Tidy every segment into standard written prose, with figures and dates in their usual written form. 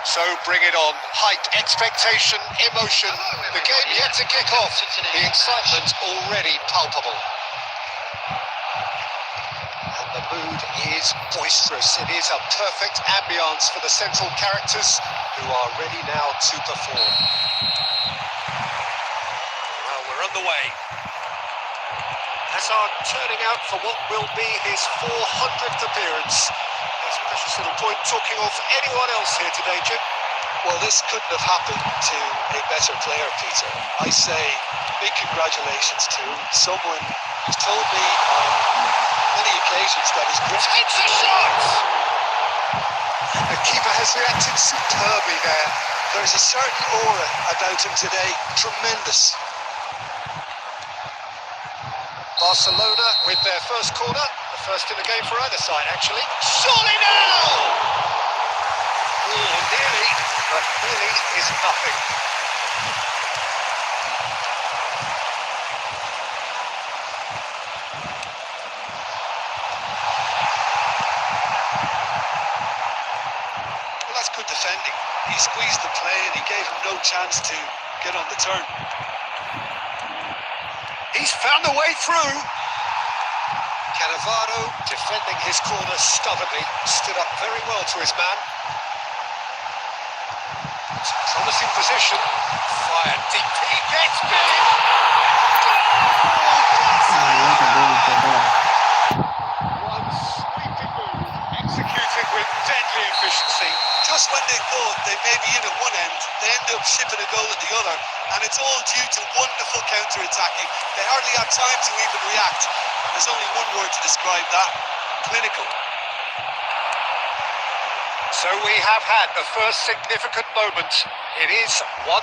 So bring it on. Hype, expectation, emotion. The game yet to kick off. The excitement already palpable. And the mood is boisterous. It is a perfect ambience for the central characters who are ready now to perform. Well, we're on the way. Hazard turning out for what will be his 400th appearance. There's a precious little point talking of anyone else here today, Jim. Well, this couldn't have happened to a better player, Peter. I say big congratulations to someone who's told me on many occasions that his grip... Takes a shot! The keeper has reacted superbly there. There's a certain aura about him today. Tremendous. Barcelona with their first corner, the first in the game for either side, actually. Surely now! Oh, nearly, but nearly is nothing. Well, that's good defending. He squeezed the play and he gave him no chance to get on the turn. He's found a way through. Cannavaro defending his corner stubbornly, stood up very well to his man. It's a promising position. Fired deep. He gets big. One sweeping move, executed with deadly efficiency. Just when they thought they may be in at one end, they end up shipping a goal at the other, and it's all due to wonderful counter-attacking. They hardly have time to even react. There's only one word to describe that: clinical. So we have had the first significant moment. It is 1-0.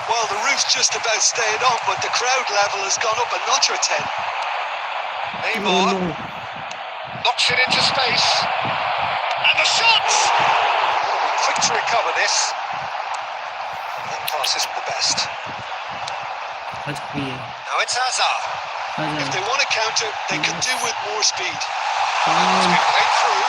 Well, the roof's just about stayed on, but the crowd level has gone up a notch or 10. Neymar knocks it into space. And the shot! Quick to recover this. That pass isn't the best. Now it's Hazard. If they want to counter, they could do with more speed. It's been played through.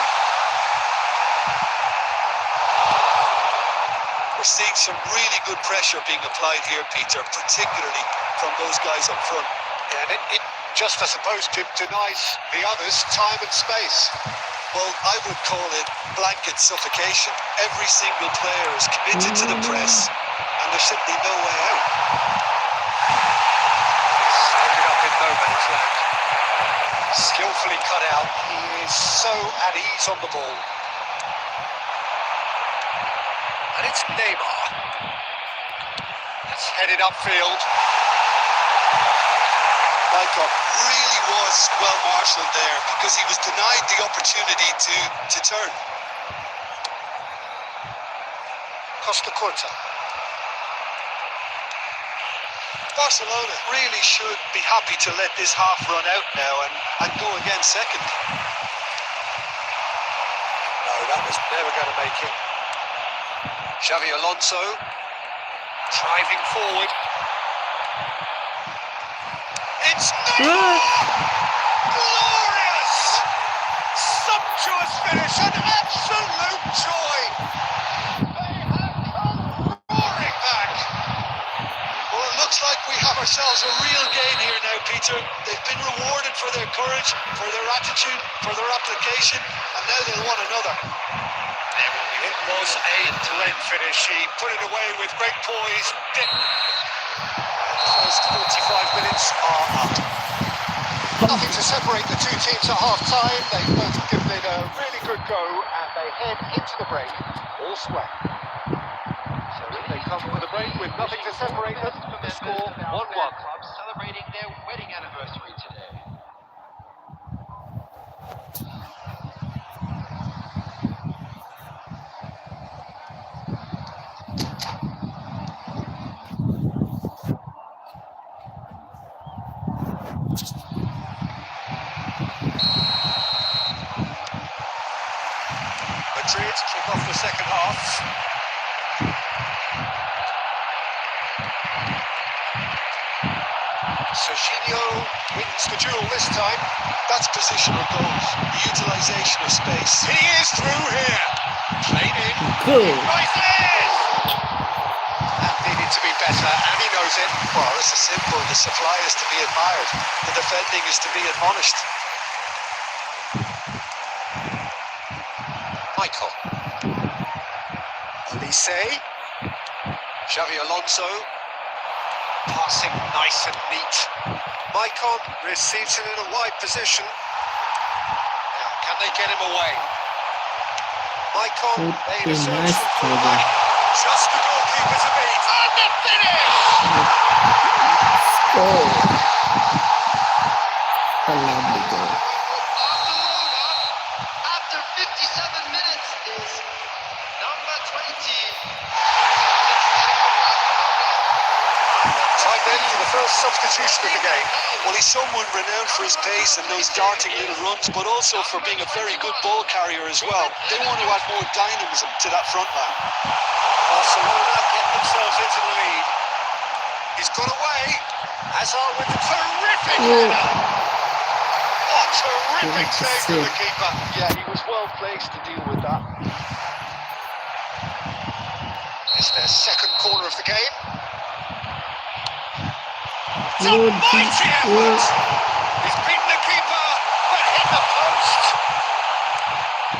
We're seeing some really good pressure being applied here, Peter, particularly from those guys up front. And it just, I suppose, Jim, denies the others time and space. Well, I would call it blanket suffocation. Every single player is committed to the press, and there's simply no way out. He's ended up in no man's land. Skillfully cut out. He is so at ease on the ball. And it's Neymar. It's headed upfield. Mycroft really was well marshalled there because he was denied the opportunity to turn. Costa Curta. Barcelona really should be happy to let this half run out now and go again second. No, that was never going to make it. Xavi Alonso driving forward. It's Neymar! Glorious! Sumptuous finish, an absolute joy! They have come roaring back! Well, it looks like we have ourselves a real game here now, Peter. They've been rewarded for their courage, for their attitude, for their application, and now they'll want another. It was a end-to-end finish. He put it away with great poise. The first 45 minutes are up. Nothing to separate the two teams at half-time. They've both given it a really good go, and they head into the break all square. So they come for the break with nothing to separate them. The score 1-1. Clubs celebrating their wedding anniversary today. Madrid kick off the second half. Serginho wins the duel this time. That's positional goals, the utilisation of space. He is through here. Played in. Good. Rises! That needed to be better, and he knows it. Well, this is simple. The supply is to be admired. The defending is to be admonished. Michael. Olise. Xavi Alonso. Passing nice and neat. Maicon receives it in a wide position. Now, can they get him away? Maicon made a Okay, search nice for try fullback. there. Just the goalkeeper to beat. And the finish! Score. A lovely goal. Barcelona, after 57 minutes, is number 20. Time then for the first substitution of the game. Well, he's someone renowned for his pace and those darting little runs, but also for being a very good ball carrier as well. They want to add more dynamism to that front line. Barcelona get themselves into the lead. He's got away. Hazard with a terrific header. What terrific Yeah, save from the sick. keeper. Yeah, he was well placed to deal with that. It's their second corner of the game. It's a Good. mighty effort. He's beaten the keeper, but hit the post.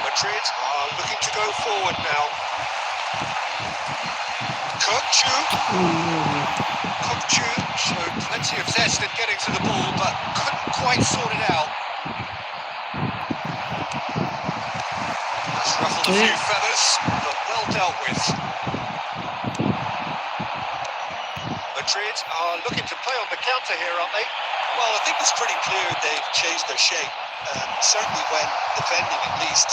Madrid are looking to go forward now. Kokchu showed plenty of zest in getting to the ball, but couldn't quite sort it out. That's ruffled a few feathers, but well dealt with. Madrid are looking to play on the counter here, aren't they? Well, I think it's pretty clear they've changed their shape, certainly when defending at least,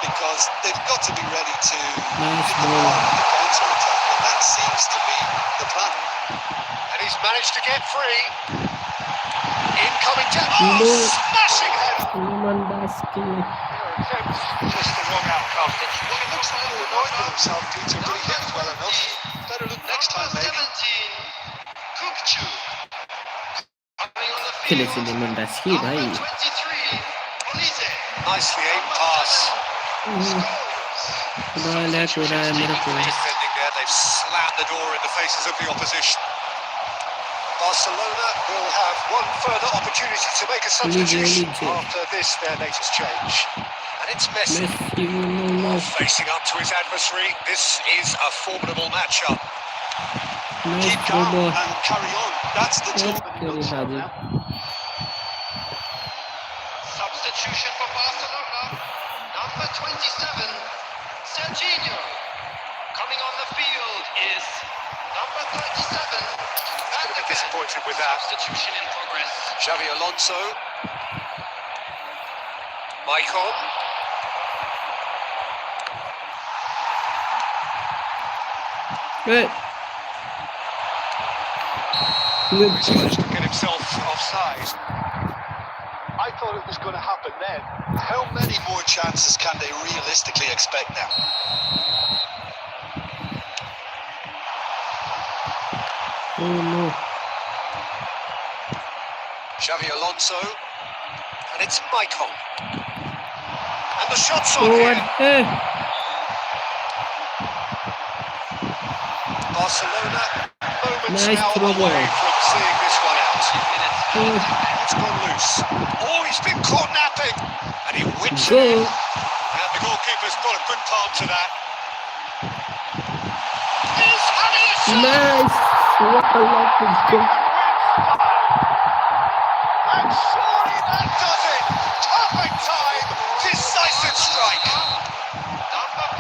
because they've got to be ready to Nice hit the ball. ball in the counter-attack, and that seems to be the plan. And he's managed to get free. Incoming No. smashing header! Lewandowski. Attempts, just the wrong outcome. Well, it looks like they're annoyed with himself, Peter, but he hit it well enough. Better look next time, maybe. 17, Kukçu. Coming on the खेले field, थे लेमनडस्की number भाई 23, Olise. Nicely aimed pass. खुदा है मेरे को Defending there, they've slammed the door in the faces of the opposition. Barcelona will have one further opportunity to make a substitution Olise. after this, their latest change. And it's Messi. Messi no Facing up to his adversary, this is a formidable matchup. nice Keep throw calm ball and carry on. That's the job. very hard Substitution for Barcelona, number 27, Serginho. Coming on the field is number 37, Gonna be disappointed with that. Substitution in progress. Xavi Alonso. Maicon. Hey. He's managed to get himself offside. I thought it was going to happen then. How many more chances can they realistically expect now? Oh no. Xavi Alonso. And it's Maicon. And the shot's on Oh here. what? Hey. Barcelona moments Nice now throw away ball. from seeing this one out. Oh, It's gone loose. Oh, he's been caught napping. And he whips it goal. in. And the goalkeeper's got a good palm to that. He's having a shot. Nice. What a lovely goal. And surely that does it. Perfect time. Decisive strike.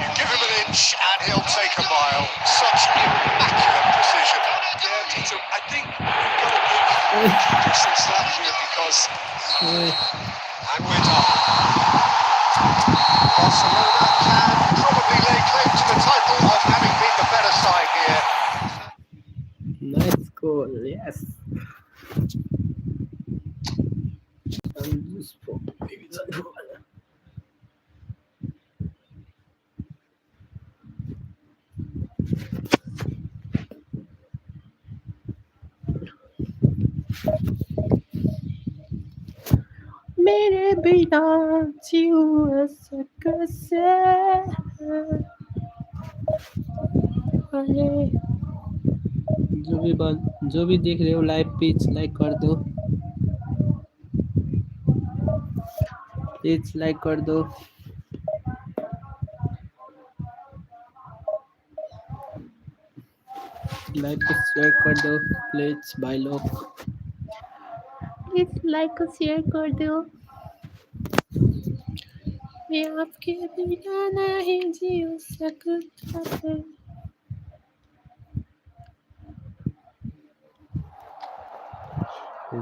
You give him an inch and he'll take a mile. Such immaculate precision. Yeah, Peter, I think we've got to give keeper some slack here because Hey. And we're done. Barcelona can probably lay claim to the title of having been the better side here. Nice goal. Yes. I'm just for maybe that goal. मेरे बिना जीव कैसे अरे जो भी देख रहे हो लाइव पेज लाइक कर दो, पेज लाइक कर दो। लाइव पे शेयर कर दो प्लीज भाई लोग, प्लीज लाइक और शेयर कर दो। मैं आपके बिना नहीं जी सकता।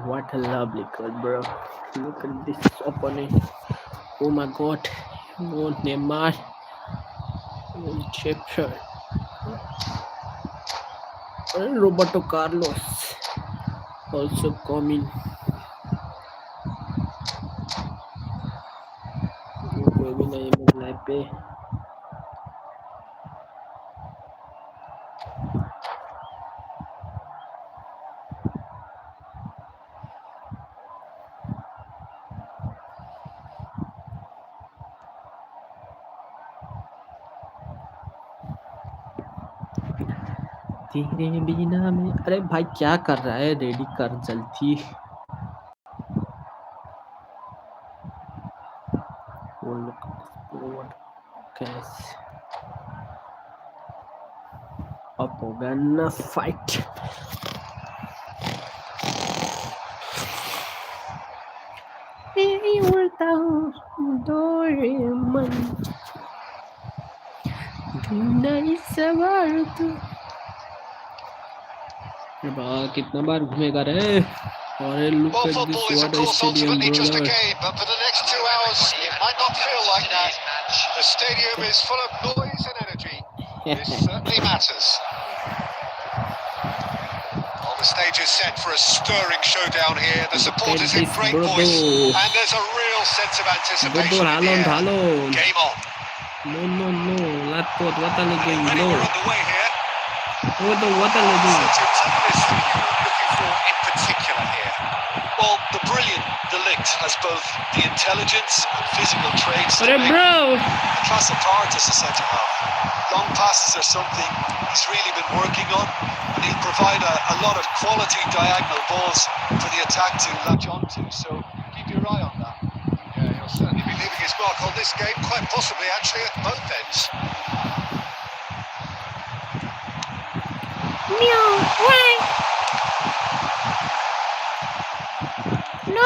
What a lovely goal, bro. Look at this opponent. Oh my god. Oh, Neymar. Oh, Chepcher. And Roberto Carlos also coming. कोई भी नहीं है लाइव पे। तेरे बिना में, अरे भाई क्या कर रहा है, रेडी कर जल्दी। अब होगा ना फाइट। मैं उड़ता हूँ डोरेमन, नहीं सवार तू। कितना बार घूमेगा रे। अरे look Well, at this, football is, of what a course, stadium, ultimately just a brother. game, but for the next 2 hours, it might not feel like that. The stadium is full of noise and energy. This certainly matters. Well, the stage is set for a stirring showdown here. The support is in great voice, and there's a real sense of anticipation in the air. Haaland. Game on. No. Laporte, what are they doing? Already No. we're underway here. What are they doing? What's your toughness that you're looking for in particular here? Well, the brilliant Delict has both the intelligence and physical traits to Hey, make bro. a class apart as a centre-half. Long passes are something he's really been working on, and he'll provide a lot of quality diagonal balls for the attack to latch onto, so keep your eye on that. Yeah, he'll certainly be leaving his mark on this game, quite possibly actually at both ends. Meow. Why? No.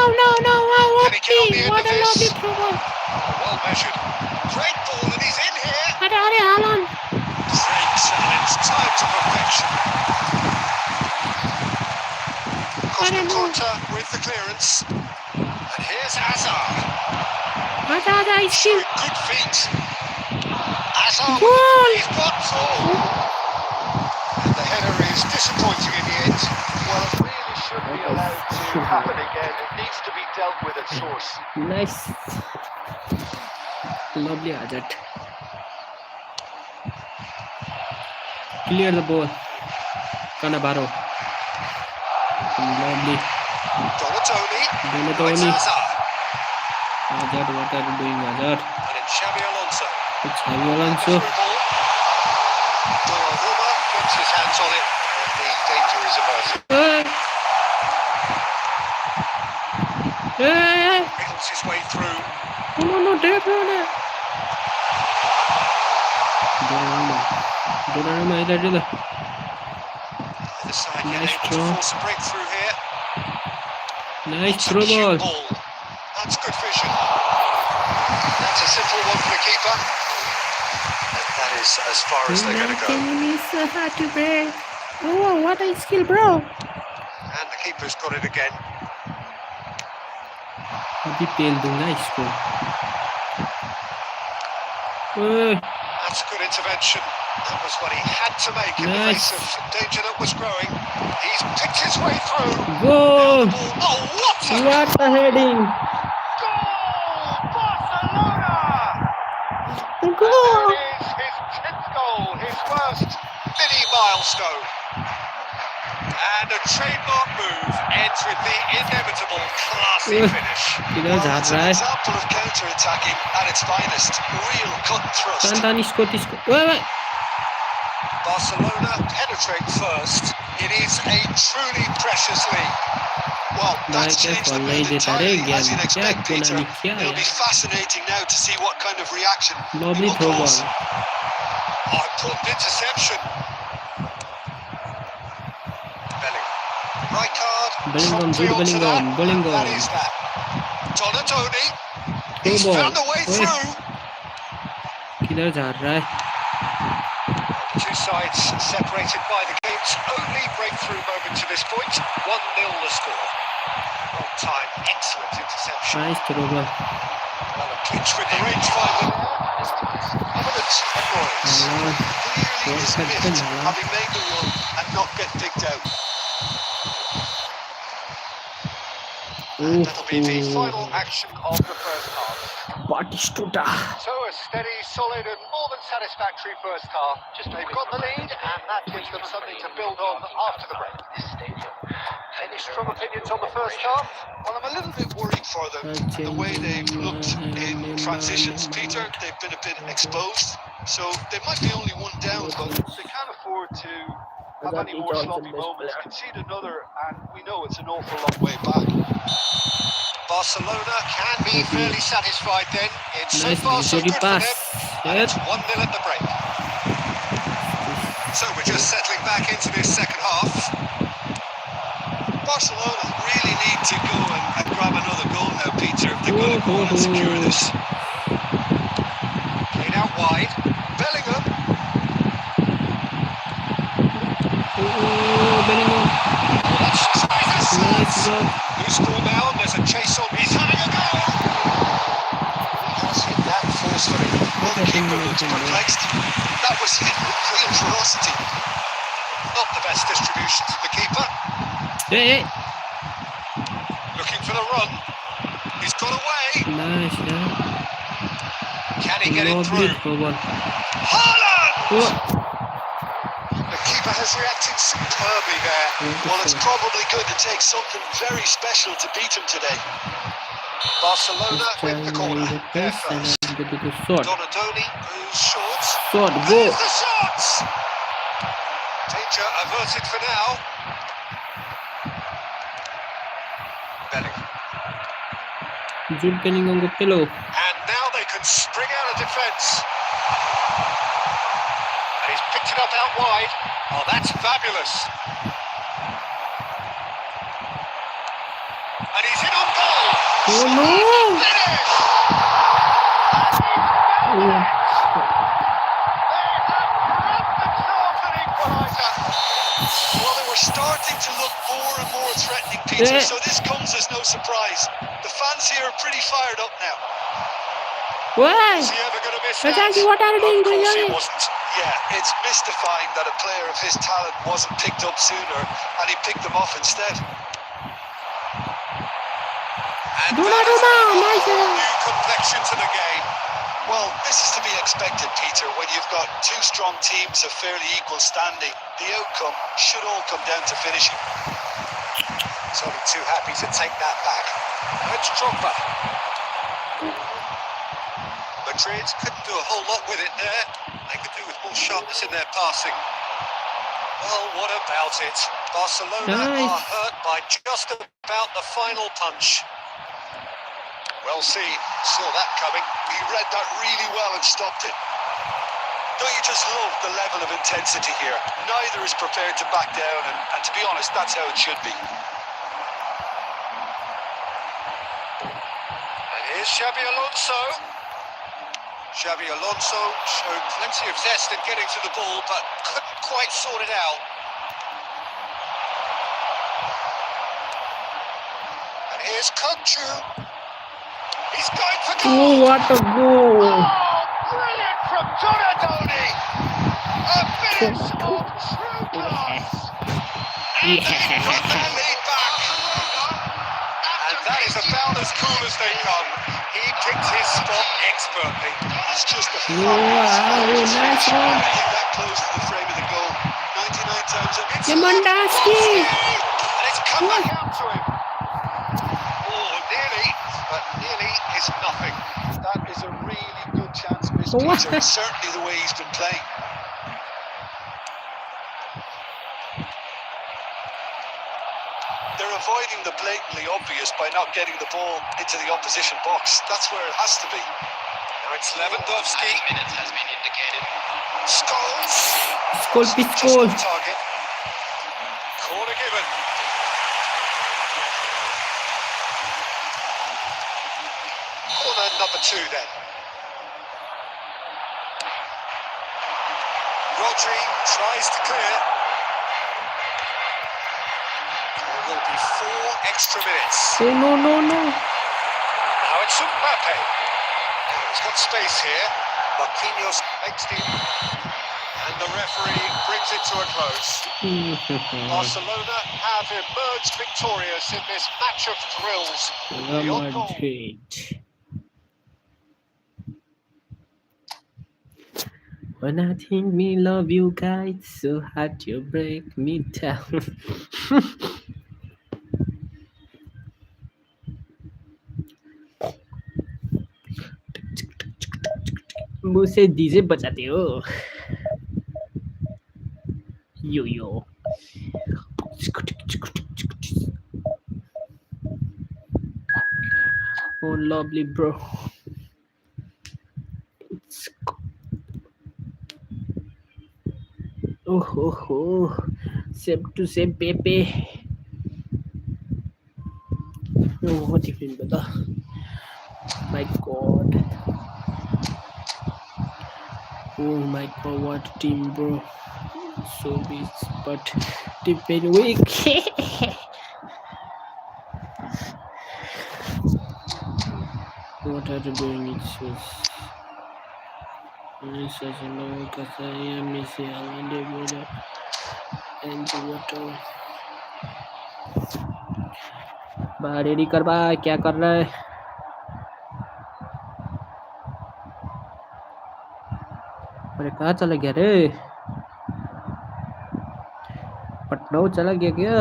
Can he get on the end What of a this? lovely trouble. Oh, well measured. Great ball, and he's in here. Haaland. Breaks, and it's time to perfection. Costa Curta with the clearance. And here's Hazard. Hazard Showing good feet. Hazard, Goal. he's got through. And the header is disappointing in the end. Well, it really should be allowed to happen again. It needs to be dealt with at source. Nice. Lovely Hazard. Clear the ball. Cannavaro. Lovely. Donatoni. Donatoni. It's Hazard. Hazard, what are you doing, Hazard? And it's Xabi Alonso. It's Xabi Alonso. Through ball. Donnarumma gets his hands on it. And the danger is averted. Wriggles his way through. No, De Bruyne. Donnarumma, either. Either side being Nice able throw. to force a breakthrough here. Nice It's a throw cute ball. ball. That's good vision. That's a simple one for the keeper. And that is as far as they're going to go. Oh, what a skill, bro. And the keeper's got it again. अभी पेल दूंगा इसको। That's good intervention. That was what he had to make in the Nice. face of danger that was growing. He's picked his way through. Goal! Oh, What a heading! Goal! Barcelona! Goal! There it is, his 10th goal, his first. mini milestone. And a trademark move ends with the inevitable classy finish. किधर Well, झाड़ it's रहा an है? example of counter-attacking at its finest. Real cut and thrust. तान इसको ओए Barcelona penetrate first. It is a truly precious lead. Well, भाई that's क्या changed the fall नहीं mood देता रे entirely, गेम as you'd क्या expect, Peter. कोनामी क्या It'll be यार fascinating now to see what kind of reaction it लॉबली will throw cause. Ball Oh, important interception. Bellingham. Right card. Bellingham, Promptly Jude onto Bellingham, that. Bellingham. That is that. Donatoni. Throw He's ball found a way ओए through. किधर झाड़ रहा है? The two sides separated by the game's only breakthrough moment to this point. 1-0 the score. Long time, excellent interception. Nice throw ball Well, a pinch with the rangefinder there. Evidence of noise. हालांकि Clearly बहुत is करते miffed, हैं having made the run and not get picked out. And that'll be the final action of the first half. बाटिस्टुटा So a steady, solid and more than satisfactory first half. Just they've got the lead and that gives them something to build on after the break. Any strong opinions on the first half? Well, I'm a little bit worried for them, the way they've looked in transitions, Peter. They've been a bit exposed, so they might be only one down, but they can't afford to have any more sloppy moments. Concede another, and we know it's an awful long way back. Barcelona can be fairly satisfied then. It's so nice far so victory good for pass them. And it's 1-0 at the break. So we're just settling back into this second half. Barcelona really need to go and grab another goal now, Peter, if they're going to go on and secure this. Played out wide. Bellingham. Bellingham That's nice ball Who's scored now? There's a chase on. He's having a go. He has hit that forcefully. Well, the keeper looks perplexed. That was hit with real ferocity. Not the best distribution from the keeper. A Looking for the run. He's got away. Nice यार Can he get it लॉबली through? Throw ball Haaland! Oh The keeper has reacted superbly there. Well, it's probably going to take something very special to beat him today. Barcelona win the corner. They're first. Shot Donatoni moves short. Shot go There's the shots! Danger averted for now. Bellingham. Jude Bellingham को पेलो And now they can spring out of defence. And he's picked it up out wide. Oh, that's fabulous. And he's in on goal. Oh, no. Finish! Well, they were starting to look more and more threatening, Peter, so this comes as no surprise. The fans here are pretty fired up now. Why? Is he ever going to miss Exactly, that? what are you doing, Of course he Guillermo? wasn't. Yeah, it's mystifying that a player of his talent wasn't picked up sooner, and he picked them off instead. And Do that not has do added a that, nice whole one. new complexion to the game. Well, this is to be expected, Peter. When you've got two strong teams of fairly equal standing, the outcome should all come down to finishing. He's only too happy to take that back. Now it's Drogba. Madrid couldn't do a whole lot with it there. They could do with more sharpness in their passing. Well, what about it? Barcelona Nice. are hurt by just about the final punch. Well seen, saw that coming. He read that really well and stopped it. Don't you just love the level of intensity here? Neither is prepared to back down, and to be honest, that's how it should be. And here's Xabi Alonso. Xabi Alonso showed plenty of zest in getting to the ball, but couldn't quite sort it out. And here's Kukçu. He's going for goal. Oh, what a goal! Oh, brilliant from Donatoni! A minute of true class! And they got their lead back! And that is about as cool as they come. He picked his spot expertly. That's just a Wow, nice one. that close to the frame of the goal. 99 times out of 10, Lewandowski! And it's come back out to him. Oh, nearly, but nearly is nothing. That is a really good chance missed, What? Peter. It's certainly the way he's been playing. They're avoiding the blatantly obvious by not getting the ball into the opposition box. That's where it has to be. Now it's Lewandowski. Minutes has been indicated. Scholes. Goal, big Just goal. on target. Corner given. Corner number 2 then. Rodri tries to clear. There will be 4 extra minutes. Oh, no. Now it's Mbappe. He's got space here. Marquinhos makes the... And the referee brings it to a close. Barcelona have emerged victorious in this match of thrills. The odd goal. Madrid. When I think me love you guys, so hard you break me down. मुझसे DJ बजाते हो यो oh lovely bro oh same to same pepe oh what do you mean brother my god oh my god what a team bro so big but deep very weak what are you doing it was such a long Kasaya Missy and the water बाहर ready कर बा क्या कर रहा है अरे कहाँ चला गया रे पटना चला गया क्या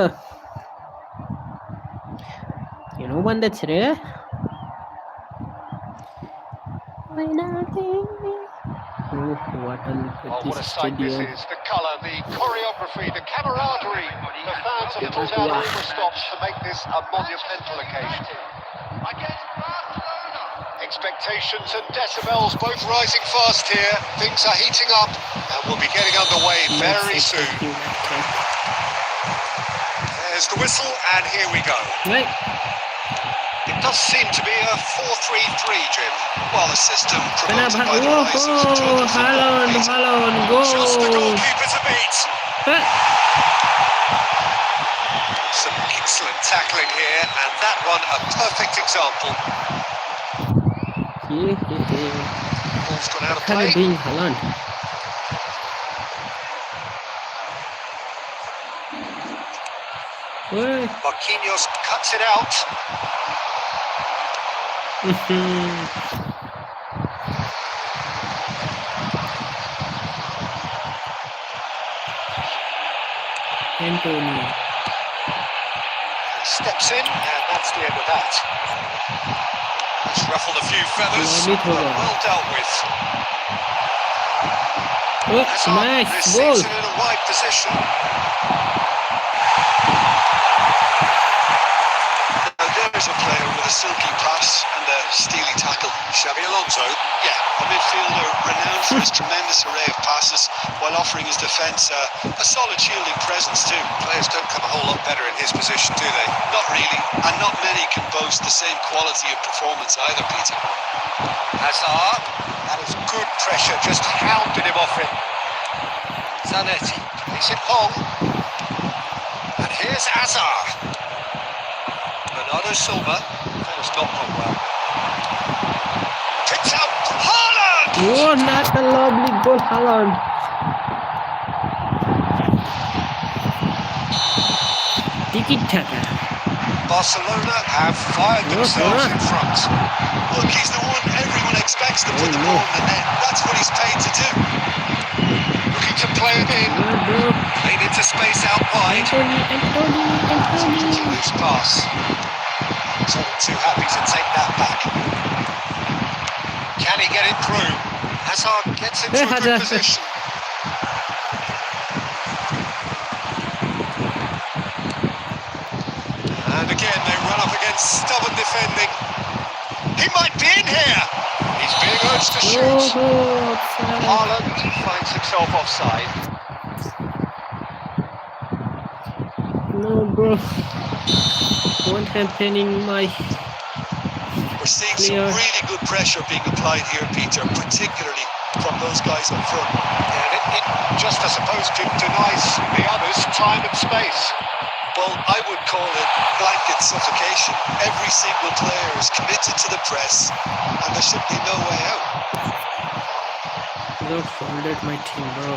ಏನೋ ಬಂದೈತೆ रे Oh, what a look at Oh, what a this sight this stadium. is. The colour, the choreography, the camaraderie. The fans have pulled out all the stops to make this a monumental occasion. Expectations and decibels both rising fast here. Things are heating up and we'll be getting underway very soon. There's the whistle and here we go. Right. It does seem to be a 4-3-3, Jim. Well, a system promoted by the rise of total football. Haaland, goal. Just the goalkeeper to beat. Some excellent tackling here, and that one a perfect example. Ball's gone out of Kind play. of being Haaland. Marquinhos cuts it out. Antonio. Steps in, and that's the end of that. It's ruffled a few feathers, Lovely throw. but well dealt with. Oh, Hazard nice receives goal. it in a wide position. There's a player with a silky pass and a steely tackle. Xabi Alonso. Yeah, a midfielder renowned for his tremendous array of passes while offering his defence a solid shielding presence too. Players don't come a whole lot better in his position, do they? Not really, and not many can boast the same quality of performance either, Peter. Hazard. That is good pressure, just hounded him off it. Zanetti. Plays it long. And here's Hazard. Bernardo Silva has not gone well. Picks up Haaland! Oh, not a lovely goal, Haaland. Tiki-taka. Barcelona have fired themselves in front. Look, he's the one everyone expects to put the ball in the net. That's what he's paid to do. Looking to play it in. Bro. Played into space out wide. gets into a good Hazard. position. And again, they run up against stubborn defending. He might be in here. He's being urged to shoot. Offside. Haaland finds himself offside. No, bro. What happening, my We're seeing some player? really good pressure being applied here, Peter, particularly from those guys up front. And it just, I suppose, denies the others time and space. Well, I would call it blanket suffocation. Every single player is committed to the press, and there's simply no way out. Bro, folded my team, bro.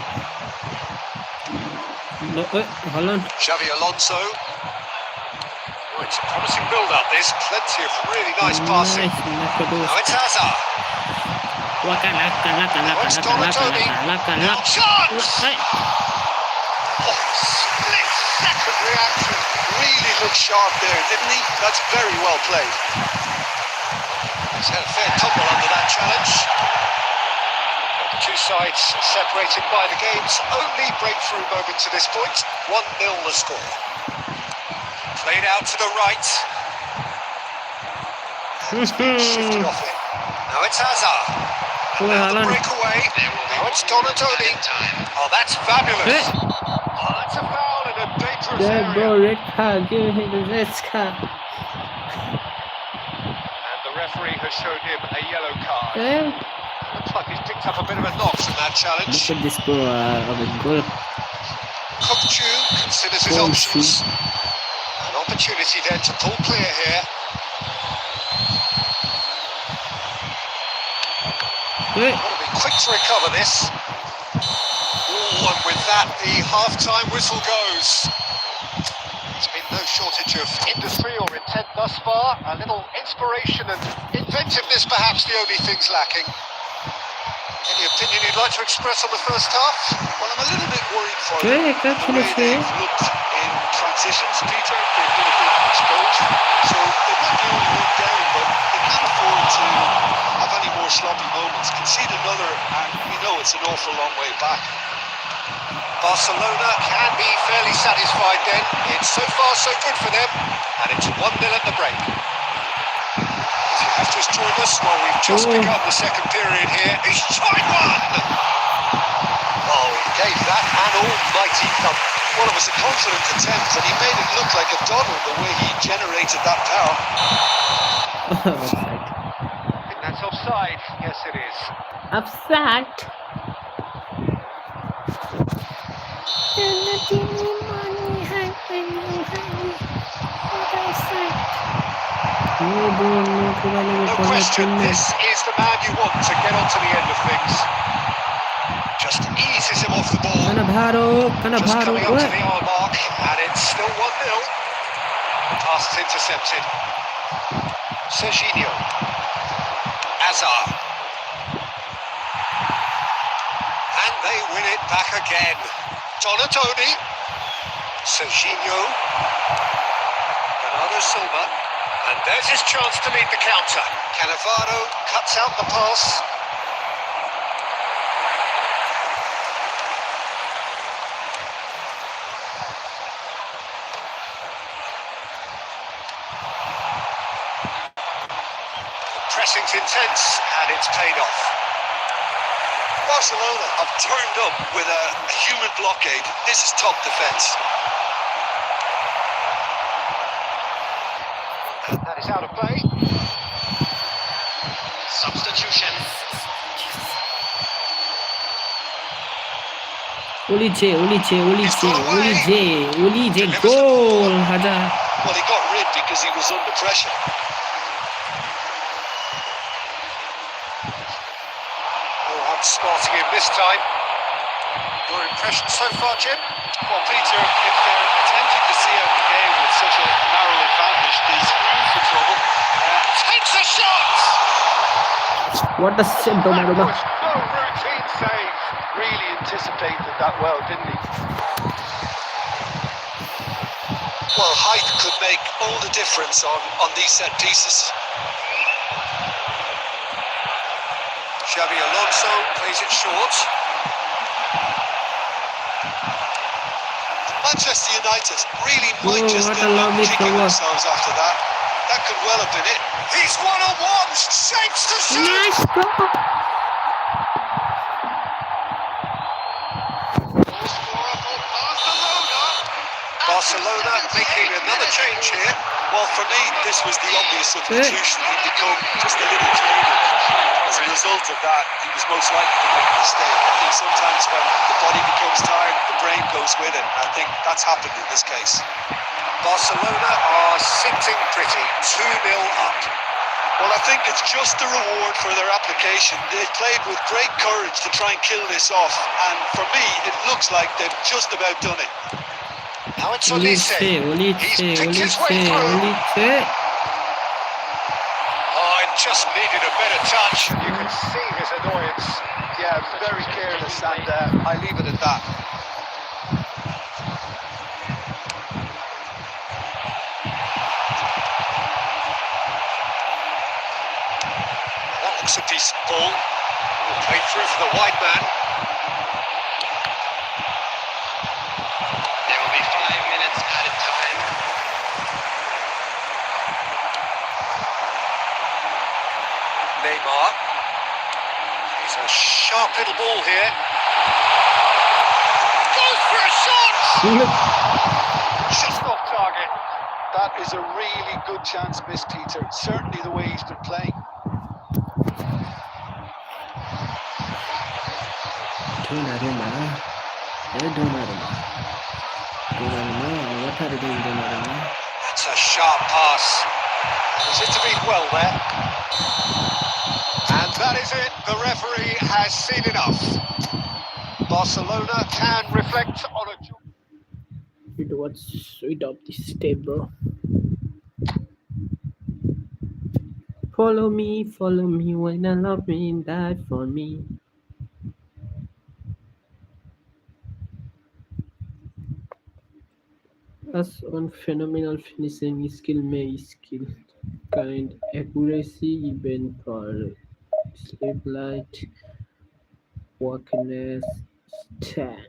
No, Haaland. Xavi Alonso. Oh, it's a promising build-up. There's plenty of really nice passing. Now it's Hazard. Now chance! Oh, split-second reaction. Really looked sharp there, didn't he? That's very well played. He's had a fair tumble under that challenge. The two sides separated by the game's only breakthrough moment to this point. 1-0 the score. Played out to the right. And it's been shifted off it. Now it's Hazard. And now the breakaway. Now it's Donatoni. Oh, that's fabulous. Oh, that's a foul in a dangerous Yeah, bro, area. red card. Give him the red card. And the referee has shown him a yellow card. Looks like he's picked up a bit of a knock from that challenge. Look at this, bro. Goal. Kokchu considers his Goal options. An opportunity then to pull clear here. Hey. Got to be quick to recover this. Oh, and with that, the half-time whistle goes. There's been no shortage of industry or intent thus far. A little inspiration and inventiveness, perhaps the only things lacking. Any opinion you'd like to express on the first half? Well, I'm a little bit worried for Okay, them. I can't The way finish they've it. looked in transitions, Peter. They've been a bit exposed. So they might be only one down, but they can't afford to have any more sloppy moments. Concede another, and we know it's an awful long way back. Barcelona can be fairly satisfied then. It's so far so good for them, and it's 1-0 at the break. If you have just joined us, well, we've just begun the second period here. He's tried one! Oh, he gave that an almighty thump. Well, it was a confident attempt, and he made it look like a doddle the way he generated that power. Offside. I think that's offside. Yes, it is. Offside. No question, this is the man you want to get onto the end of things. Just eases him off the ball. Just coming up to the hour mark, and it's still 1-0. The pass is intercepted. Serginho. Hazard. And they win it back again. Donatoni. Serginho. Bernardo Silva. And there's his chance to lead the counter. Cannavaro cuts out the pass. Pressing's intense, and it's paid off. Barcelona have turned up with a human blockade. This is top defence. That is out of play. Substitution. Olije, goal. Hazard. Well, he got rid because he was under pressure. Spotting him this time. Your impression so far, Jim? Well, Peter, if they're attempting to see out the game with such a narrow advantage, there's room for trouble. Takes a shot! What a shit, That Donnarumma. was no routine save. Really anticipated that well, didn't he? Well, height could make all the difference on these set pieces. Xabi Alonso plays it short. Manchester United really might Whoa, just what end a up lovely kicking cover. themselves after that. That could well have been it. He's one-on-one, shapes to shoot. Nice goal. Barcelona making another change here. Well, for me, this was the obvious substitution. He'd become just a little jaded. As a result of that, he was most likely to make a mistake. I think sometimes when the body becomes tired, the brain goes with it. I think that's happened in this case. Barcelona are sitting pretty, 2-0 up. Well, I think it's just the reward for their application. They've played with great courage to try and kill this off. And for me, it looks like they've just about done it. Now it's Olise. He's picked his way through. Oh, it just needed a better touch. You can see his annoyance. Yeah, very careless, and I leave it at that. That looks a decent ball. Played through for the wide man. There will be 5 minutes added time. Neymar. He's a sharp little ball here. Goes for a shot! Just off target. That is a really good chance missed, Peter. Certainly the way he's been playing. That's a sharp pass. Was it to be well there? And that is it. The referee has seen enough. Barcelona can reflect on a... It was sweet of this step, bro. Follow me, when I love me, die for me. As on phenomenal finishing skill, may skill, kind accuracy, even for sleep light, walkiness, stand.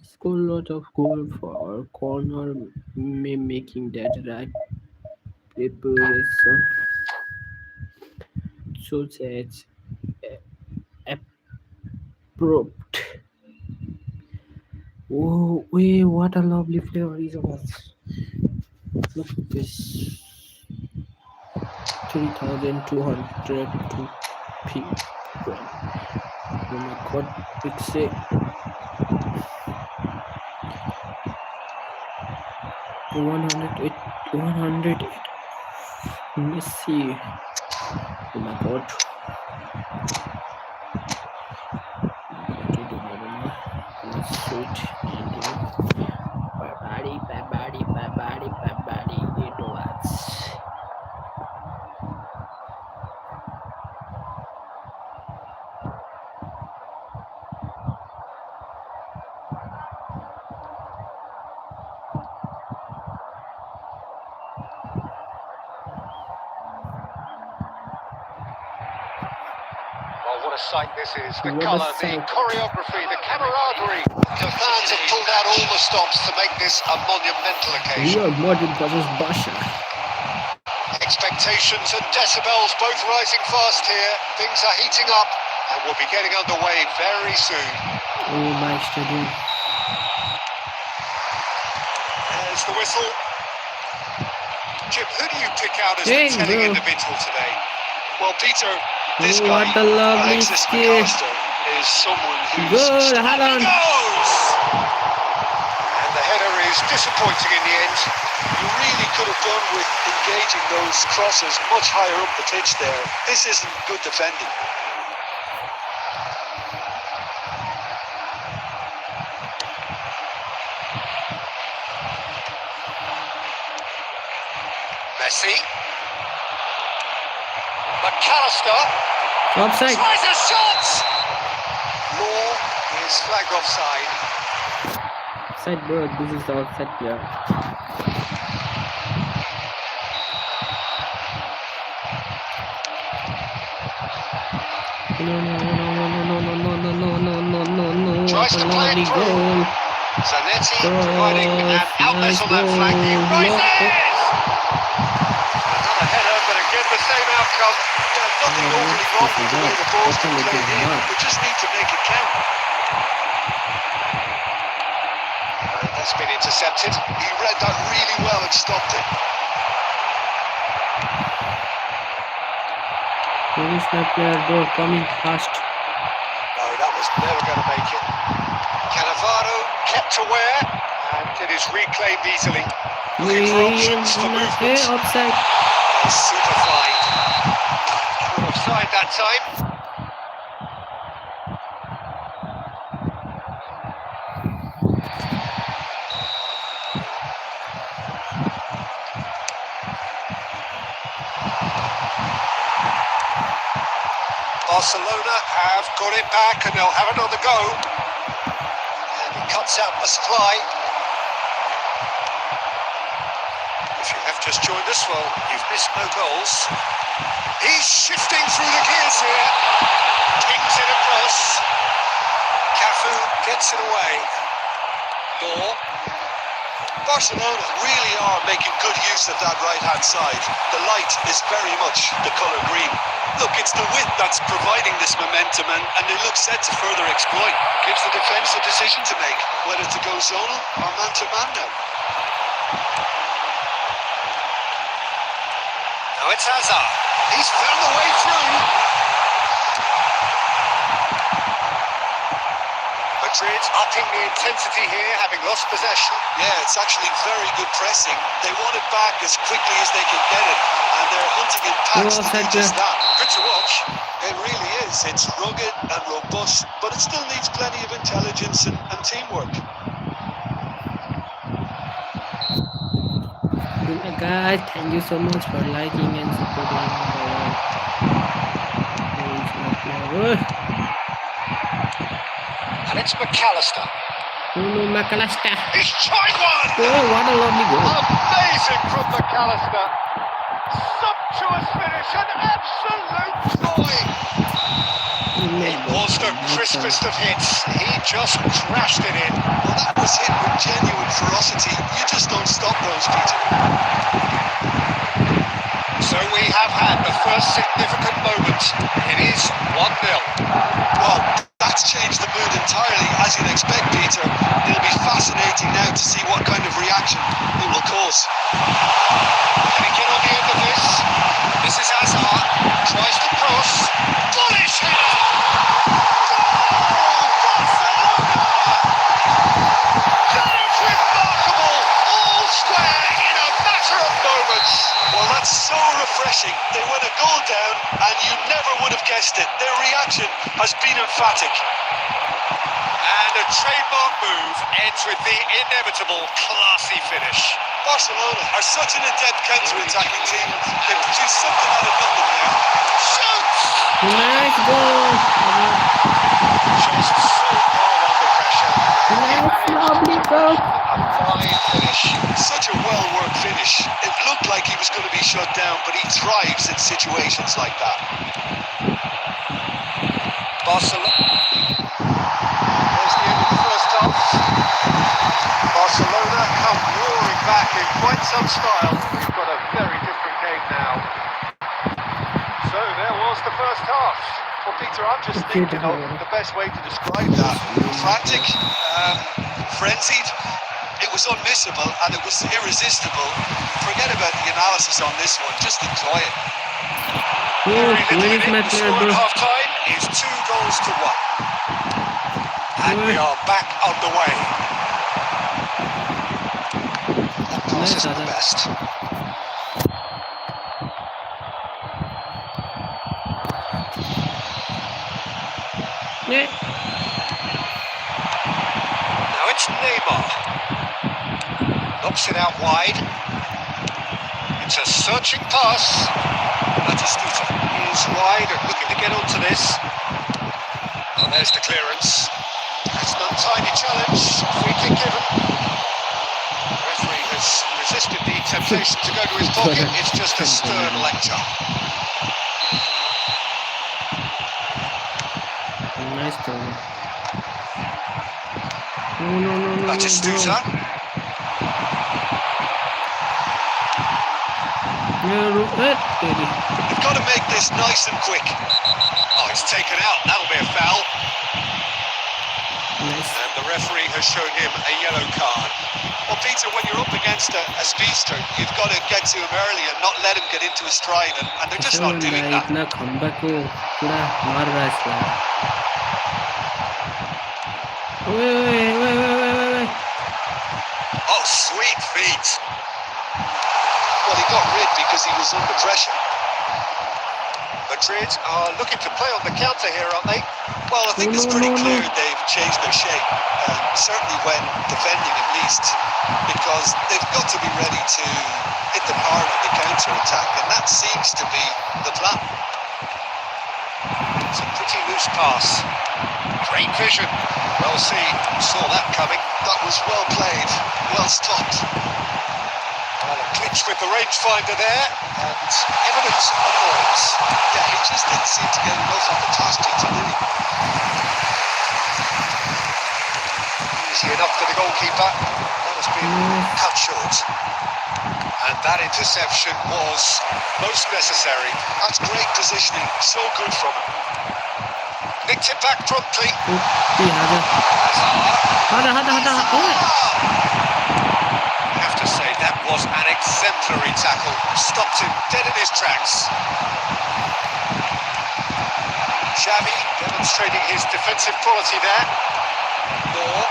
Score lot of goal for corner, making that right preparation. So that's approved. Oh, wait, what a lovely flavor is of us. Look at this. 3,202 people. Oh my god, it's a 108. Let's see. Oh my god. Sweet. Bye-bye. It was. Oh, what a sight this is. The What a colour, the sight. choreography, the camaraderie. The fans have pulled out all the stops to make this a monumental occasion. Real Madrid versus Barca. Expectations and decibels both rising fast here. Things are heating up and we'll be getting underway very soon. Oh my stadium. There's the whistle. Jim, who do you pick out as Hey, the telling bro. individual today? Well, Peter, this Oh, guy, what a lovely Alexis skill. McAllister, is someone who's... Goal, Haaland. Goes! And the header is disappointing in the end. You really could have done with engaging those crosses much higher up the pitch there. This isn't good defending. Messi. McAllister. Offside. Tries a shot! Law is flagged offside. Offside, bro. This is the offside player. No, no, no, no, no, no, no, no, no, no, no, no. What Tries a to play it lovely through. goal. Zanetti providing an Cross. outlet Nice on that flank. He goal. rises! No. Another header, but again the same outcome. Yeah, nothing Oh, overly what wrong is with the way that? the ball's What been a played in. good We just need to make it count. That's been intercepted. He read that really well and stopped it. Where is my player, bro? Coming fast. No, that was never going to make it. Cannavaro kept aware, and it is reclaimed easily. Looking for options for movement. Offside. Oh, super fine. Not offside that time. Barcelona have got it back and they'll have it on the go. And he cuts out the supply. If you have just joined us, well, you've missed no goals. He's shifting through the gears here. Kings it across. Cafu gets it away. Law. Barcelona really are making good use of that right-hand side. The light is very much the colour green. Look, it's the width that's providing this momentum and they look set to further exploit. Gives the defence a decision to make, whether to go zonal or man-to-man now. Now it's Hazard. He's found the way through. Madrid upping the intensity here, having lost possession. Yeah, it's actually very good pressing. They want it back as quickly as they can get it, and they're hunting in packs to do just that. Good to watch. It really is. It's rugged and robust, but it still needs plenty of intelligence and teamwork. Guys, thank you so much for liking and supporting And it's McAllister. Bruno McAllister. He's tried one! Oh, what a lovely goal. Amazing from McAllister. Sumptuous finish, an absolute joy. It was the crispest of hits. He just crashed it in. Well, that was hit with genuine ferocity. You just don't stop those, Peter. So we have had the first significant moment. It is 1-0. Well, that's changed the mood entirely, as you'd expect, Peter. It'll be fascinating now to see what kind of reaction it will cause. Can he get on the end of this? This is Hazard. Tries to cross. Bullish header! Goal! Barcelona! That is remarkable! All square in a matter of moments. Well, that's so refreshing. They went a goal down, and you never would have guessed it. Their reaction has been emphatic. And a trademark move ends with the inevitable classy finish. Barcelona are such an adept counter-attacking team. They produce something out of nothing there. Shoots! Nice goal. Just so calm under pressure. Nice, lovely goal. A fine finish. Such a well-worked finish. It looked like he was going to be shut down, but he thrives in situations like that. Barcelona. There's the end of the first half. Barcelona come roaring back in quite some style. We've got a very different game now. So there was the first half. Well, Peter, I'm just thinking of the best way to describe that. Frantic, frenzied. It was unmissable and it was irresistible. Forget about the analysis on this one. Just enjoy it. Where is my The player, score bro? at half-time is 2-1. And we are back underway. That pass isn't the best. Yeah. Now it's Neymar. Knocks it out wide. It's a searching pass. Batistuta is wide and looking to get onto this. Oh, there's the clearance. It's an untidy challenge. Free kick given. The referee has resisted the temptation to go to his pocket. It's just a stern lecture. No, Batistuta. You've got to make this nice and quick. Oh, it's taken out. That'll be a foul. Nice. And the referee has shown him a yellow card. Well, Peter, when you're up against a speedster, you've got to get to him early and not let him get into his stride, and they're just not doing that. इतना comeback को पूरा मार रहा है इसमें. Wait. Oh, sweet feet. Well, he got rid because he was under pressure. Madrid are looking to play on the counter here, aren't they? Well, I think it's pretty clear they've changed their shape, certainly when defending at least, because they've got to be ready to hit them hard on the counter-attack, and that seems to be the plan. It's a pretty loose pass. Great vision. Well, saw that coming. That was well played, well stopped. Well, a clinch with the rangefinder there, and evidence of noise. Yeah, he just didn't seem to get enough on the task, Peter, did he? Easy enough for the goalkeeper. That has been cut short. And that interception was most necessary. That's great positioning, so good from him. Nicked it back promptly. I have to say, that was an exemplary tackle. Stopped him dead in his tracks. Xavi demonstrating his defensive quality there. Moore.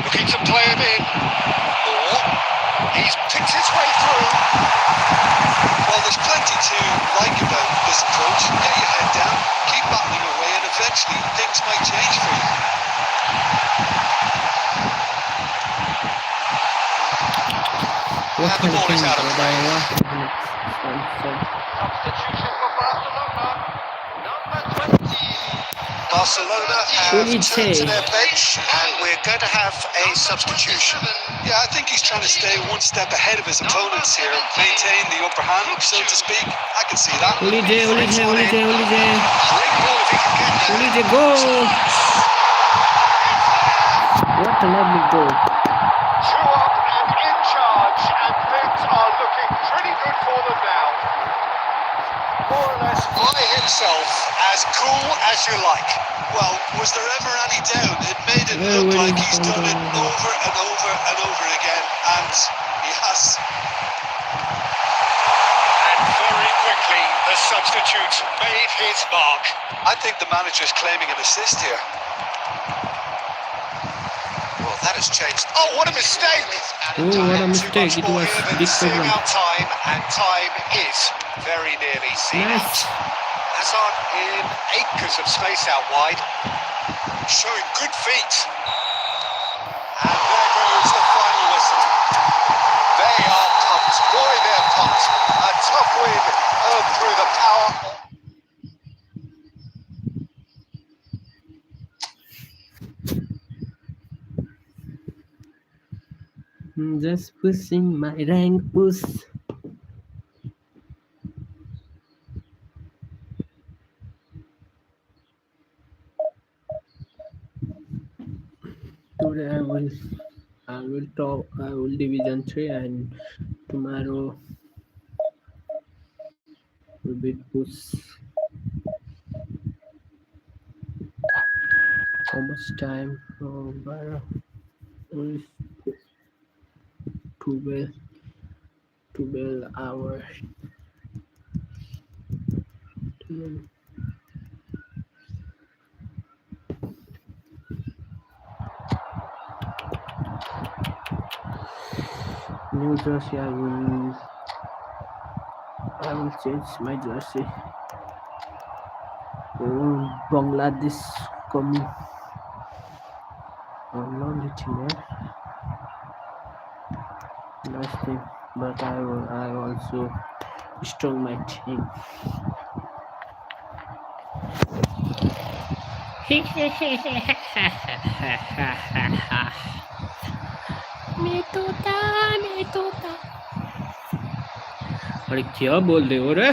Looking to play him in. Moore. He's picked his way through. Well, there's plenty to like about this approach. Get your head down, keep battling away, and eventually things might change for you. And the ball is out of play. Substitution for Barcelona. Number 20. Barcelona have turned to their bench, and we're going to have a substitution. Yeah, I think he's trying to stay one step ahead of his opponents here, maintain the upper hand, so to speak. I can see that. Olije. Great ball if he can get there. Olije, go! What a lovely goal. 2 up and in charge, and things are looking pretty good for them now. More or less by himself, as cool as you like. Well, was there ever any doubt? It made it look like he's done it over and over and over again, and he has. And very quickly, the substitute made his mark. I think the manager's claiming an assist here. Well, that has changed. Oh, what a mistake! Oh, what a mistake. It was big Seeing problem. out time, and time is very nearly seen out. Nice. Hazard in acres of space out wide, showing good feet. And there goes the final whistle. They are pumped. Boy, they're pumped. A tough win earned through the power. Just pushing my rank push. Today I will Division 3, and tomorrow will be push. How much time? Oh, but 12 hours. New jersey, I will change my jersey. Oh, Bangladesh coming. I'm not reaching there. Nice thing, but I also strong my team. मैं तोता अरे क्या बोल रहे हो रे?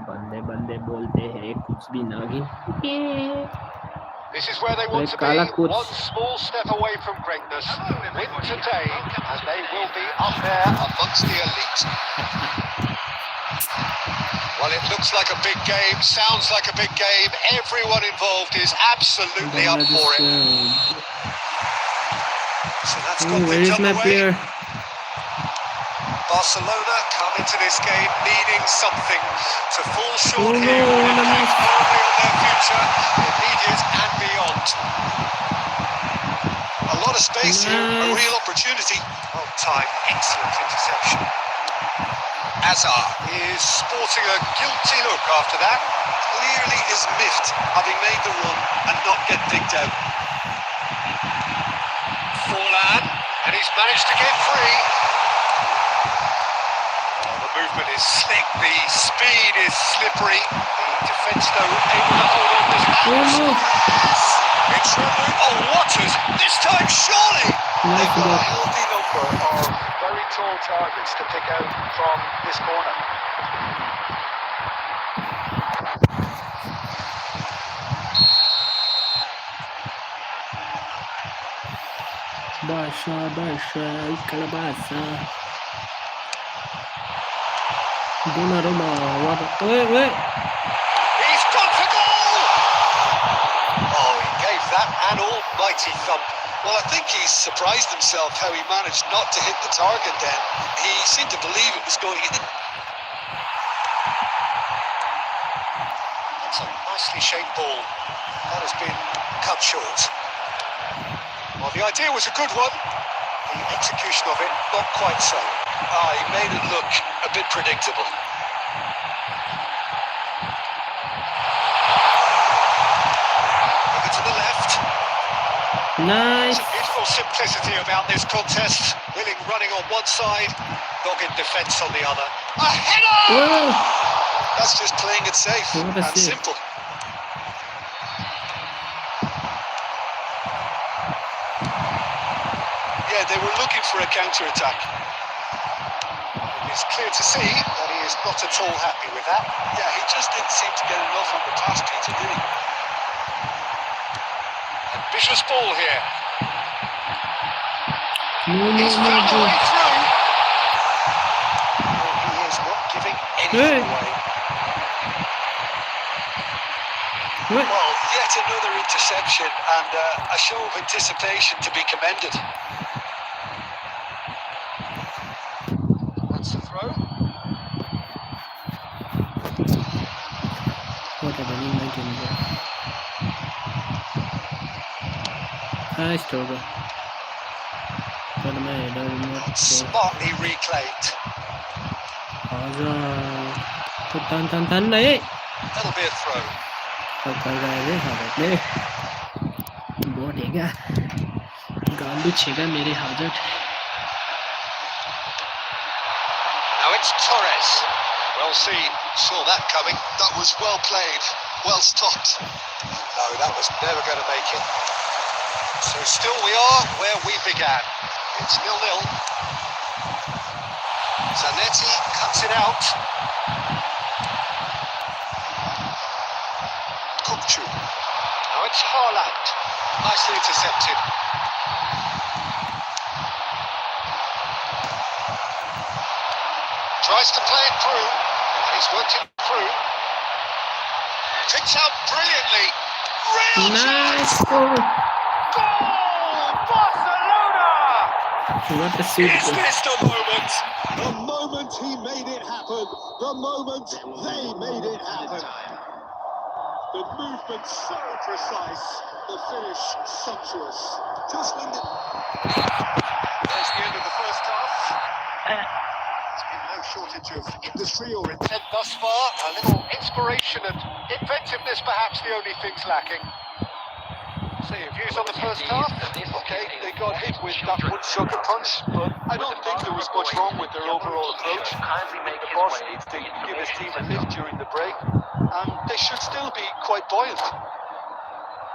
बंदे बोलते हैं कुछ भी नहीं. This is where they want to be, one small step away from greatness. Win today, and they will be up there amongst the elite. Well, it looks like a big game, sounds like a big game. Everyone involved is absolutely up for it. So that's got where things is my underway. player? Barcelona come into this game needing something to fall short Oh, here. no, Will what a impact miss. firmly on their future, immediate and beyond. A lot of space here, a Nice. real opportunity. Well timed, excellent interception. Hazard is sporting a guilty look after that. Clearly is miffed, having made the run and not get digged out. Forlan, and he's managed to get free. Oh, the movement is slick, the speed is slippery. The defence, though, able to hold on this Oh no! It's removed. Oh, Waters, this time surely! Nice A block. healthy number of very tall targets to pick out from this corner. Barça, Calabasa. Donnarumma, what? Wait. He's gone for goal! Oh, he gave that an almighty thump. Well, I think he's surprised himself how he managed not to hit the target then. He seemed to believe it was going in. That's a nicely shaped ball. That has been cut short. Well, the idea was a good one. The execution of it, not quite so. He made it look a bit predictable. Over to the left. Nice. There's a beautiful simplicity about this contest. Willing running on one side, dogged defence on the other. A header! Whoa. That's just playing it safe What a and save. simple. Yeah, they were looking for a counter-attack. It's clear to see that he is not at all happy with that. Yeah, he just didn't seem to get enough on the pass, Peter, did he? Ambitious ball here. No. He's found a way through. Well, he is not giving anything Hey. away. Wait. Well, yet another interception and a show of anticipation to be commended. That's the throw. What a running my game, bro. Nice Toga. Smartly reclaimed. Tan đấy. That'll be a throw. Cái đấy हालत में बढ़ेगा गाल बिछेगा मेरे हाजत. Now it's Torres. Well seen. Saw that coming. That was well played, well stopped. No, that was never going to make it. So still we are where we began. It's 0-0. Zanetti cuts it out. Kupchu. Now it's Haaland. Nicely intercepted. Tries to play it through, and he's worked it through. Picks out brilliantly. Real Nice chance! goal. Goal! Barcelona! What a save. Is this the moment? The moment he made it happen. The moment they made it happen. The movement so precise. The finish sumptuous. Just when the... There's the end of the first half. There's been no shortage of industry or intent thus far. A little inspiration and inventiveness, perhaps the only things lacking. So your views on the first half? Okay, they got hit with that one sucker punch, but I don't think there was much wrong with their overall approach. The boss needs to give his team a lift during the break, and they should still be quite buoyant.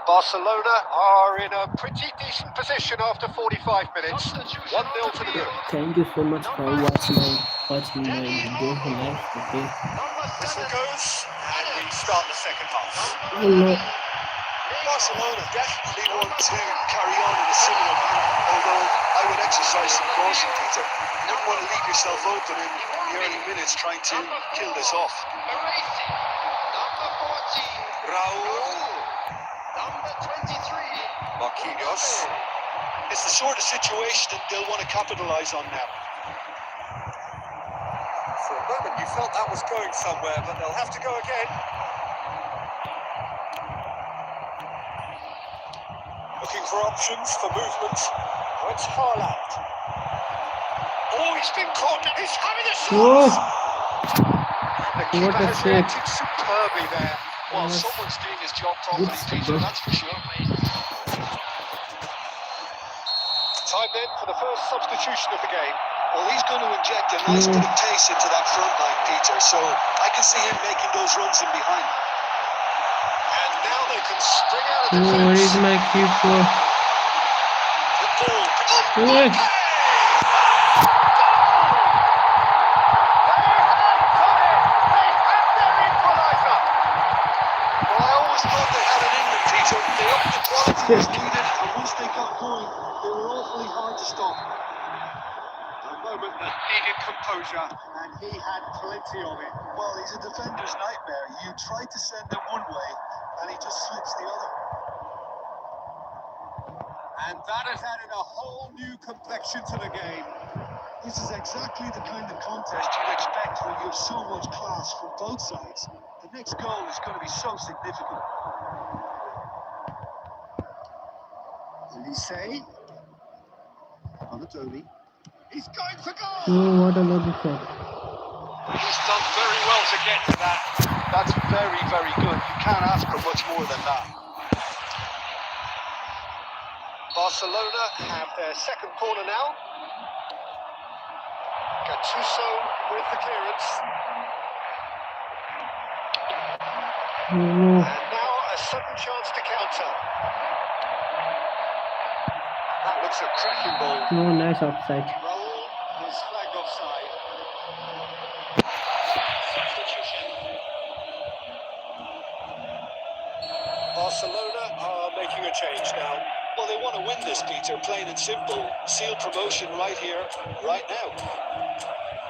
Barcelona are in a pretty decent position after 45 minutes. 1-0 to the good. Thank you so much for watching my video. Okay. Whistle goes, and we start the second half. Oh no. Barcelona definitely want to carry on in a similar manner, although I would exercise some caution, Peter. You wouldn't want to leave yourself open in the early minutes trying to kill this off. Raul. Number 23. Marquinhos. It's the sort of situation that they'll want to capitalise on now. For a moment you felt that was going somewhere, but they'll have to go again. Looking for options for movement. Oh, it's Haaland. Oh, he's been caught and he's having a Whoa. shot! The keeper What a has save. reacted superbly there. Well, Yes. someone's doing his job properly, Peter, Good. that's for sure. Time then for the first substitution of the game. Well, he's going to inject a nice bit of pace into that front line, Peter, so I can see him making those runs in behind. And now they can spring out of Oh, where is defence. my keeper? The ball. Hey. Well, I always thought they had it in them, Peter. They upped the quality as needed, and once they got going, they were awfully hard to stop. A moment that needed composure, and he had plenty of it. Well, he's a defender's nightmare. You try to send him one way, and he just slips the other. And that has added a whole new complexion to the game. This is exactly the kind of contest you'd expect when you have so much class from both sides. The next goal is going to be so significant. Elise. Anatoli. He's going for goal! Oh, what a lovely shot. He's done very well to get to that. That's very, very good. You can't ask for much more than that. Barcelona have their second corner now. Gattuso with the clearance. Oh, no. And now a sudden chance to counter. That looks a cracking ball. No, nice offside. Raul is flagged offside. Substitution. Barcelona are making a change now. Well, they want to win this, Peter, plain and simple. Seal promotion right here, right now.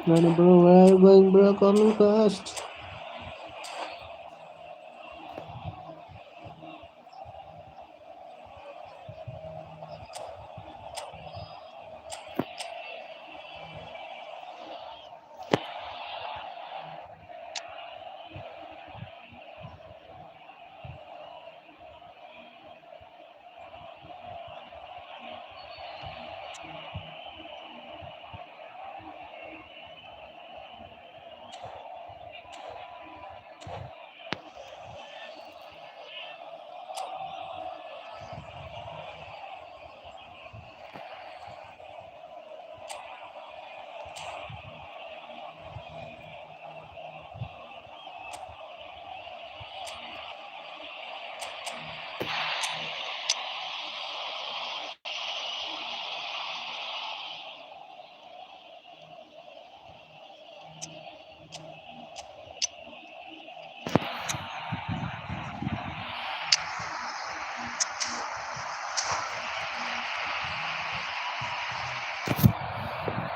Money, bro, where are you going, bro? Coming fast.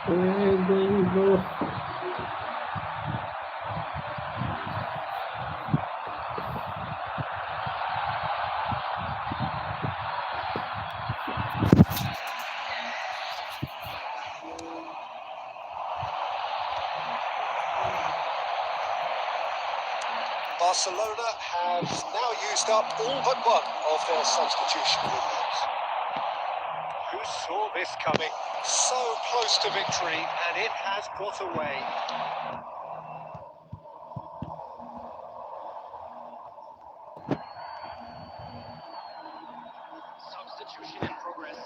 Where are you going, bro? Barcelona have now used up all but one of their substitution windows. Who saw this coming? So close to victory, and it has got away. Substitution in progress.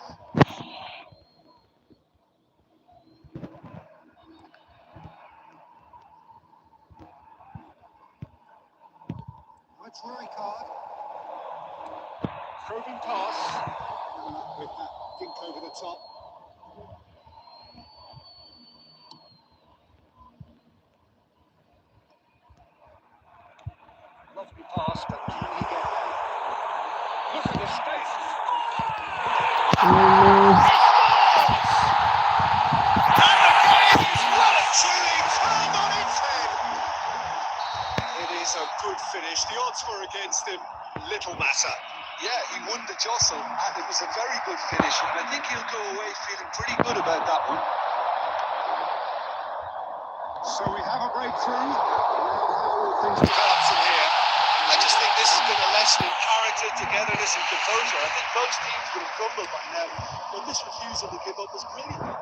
mandatory card. Probing pass. With that dink over the top. Lovely pass, but can he get there? Look at the space. Oh, And the game is well and truly turned on its head. It is a good finish. The odds were against him. Little matter. Yeah, he won the jostle, and it was a very good finish. I think he'll go away feeling pretty good about that one. So we have a breakthrough. Now how will things develop from here? I just think this has been a lesson in character, togetherness, and composure. I think most teams would have crumbled by now, but this refusal to give up was brilliant.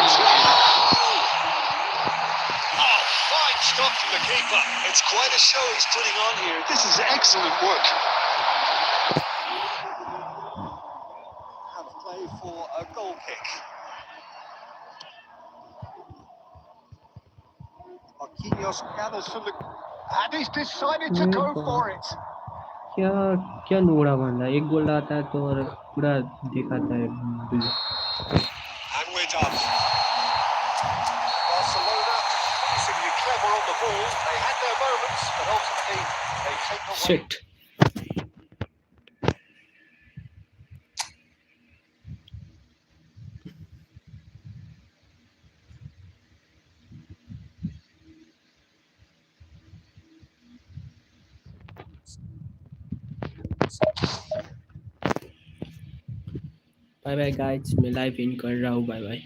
It's Oh, fine stop from the keeper. It's quite a show he's putting on here. This is excellent work. have a play for a goal kick. Marquinhos gathers from the... And he's decided to go for it. क्या क्या लोड़ा बांधा एक गोल आता है तो और पूरा दिखाता है bill And we're done. Barcelona, amazingly clever on the ball. They had their moments, but ultimately they take away. shit bye bye guys मैं लाइव इन कर रहा हूँ bye bye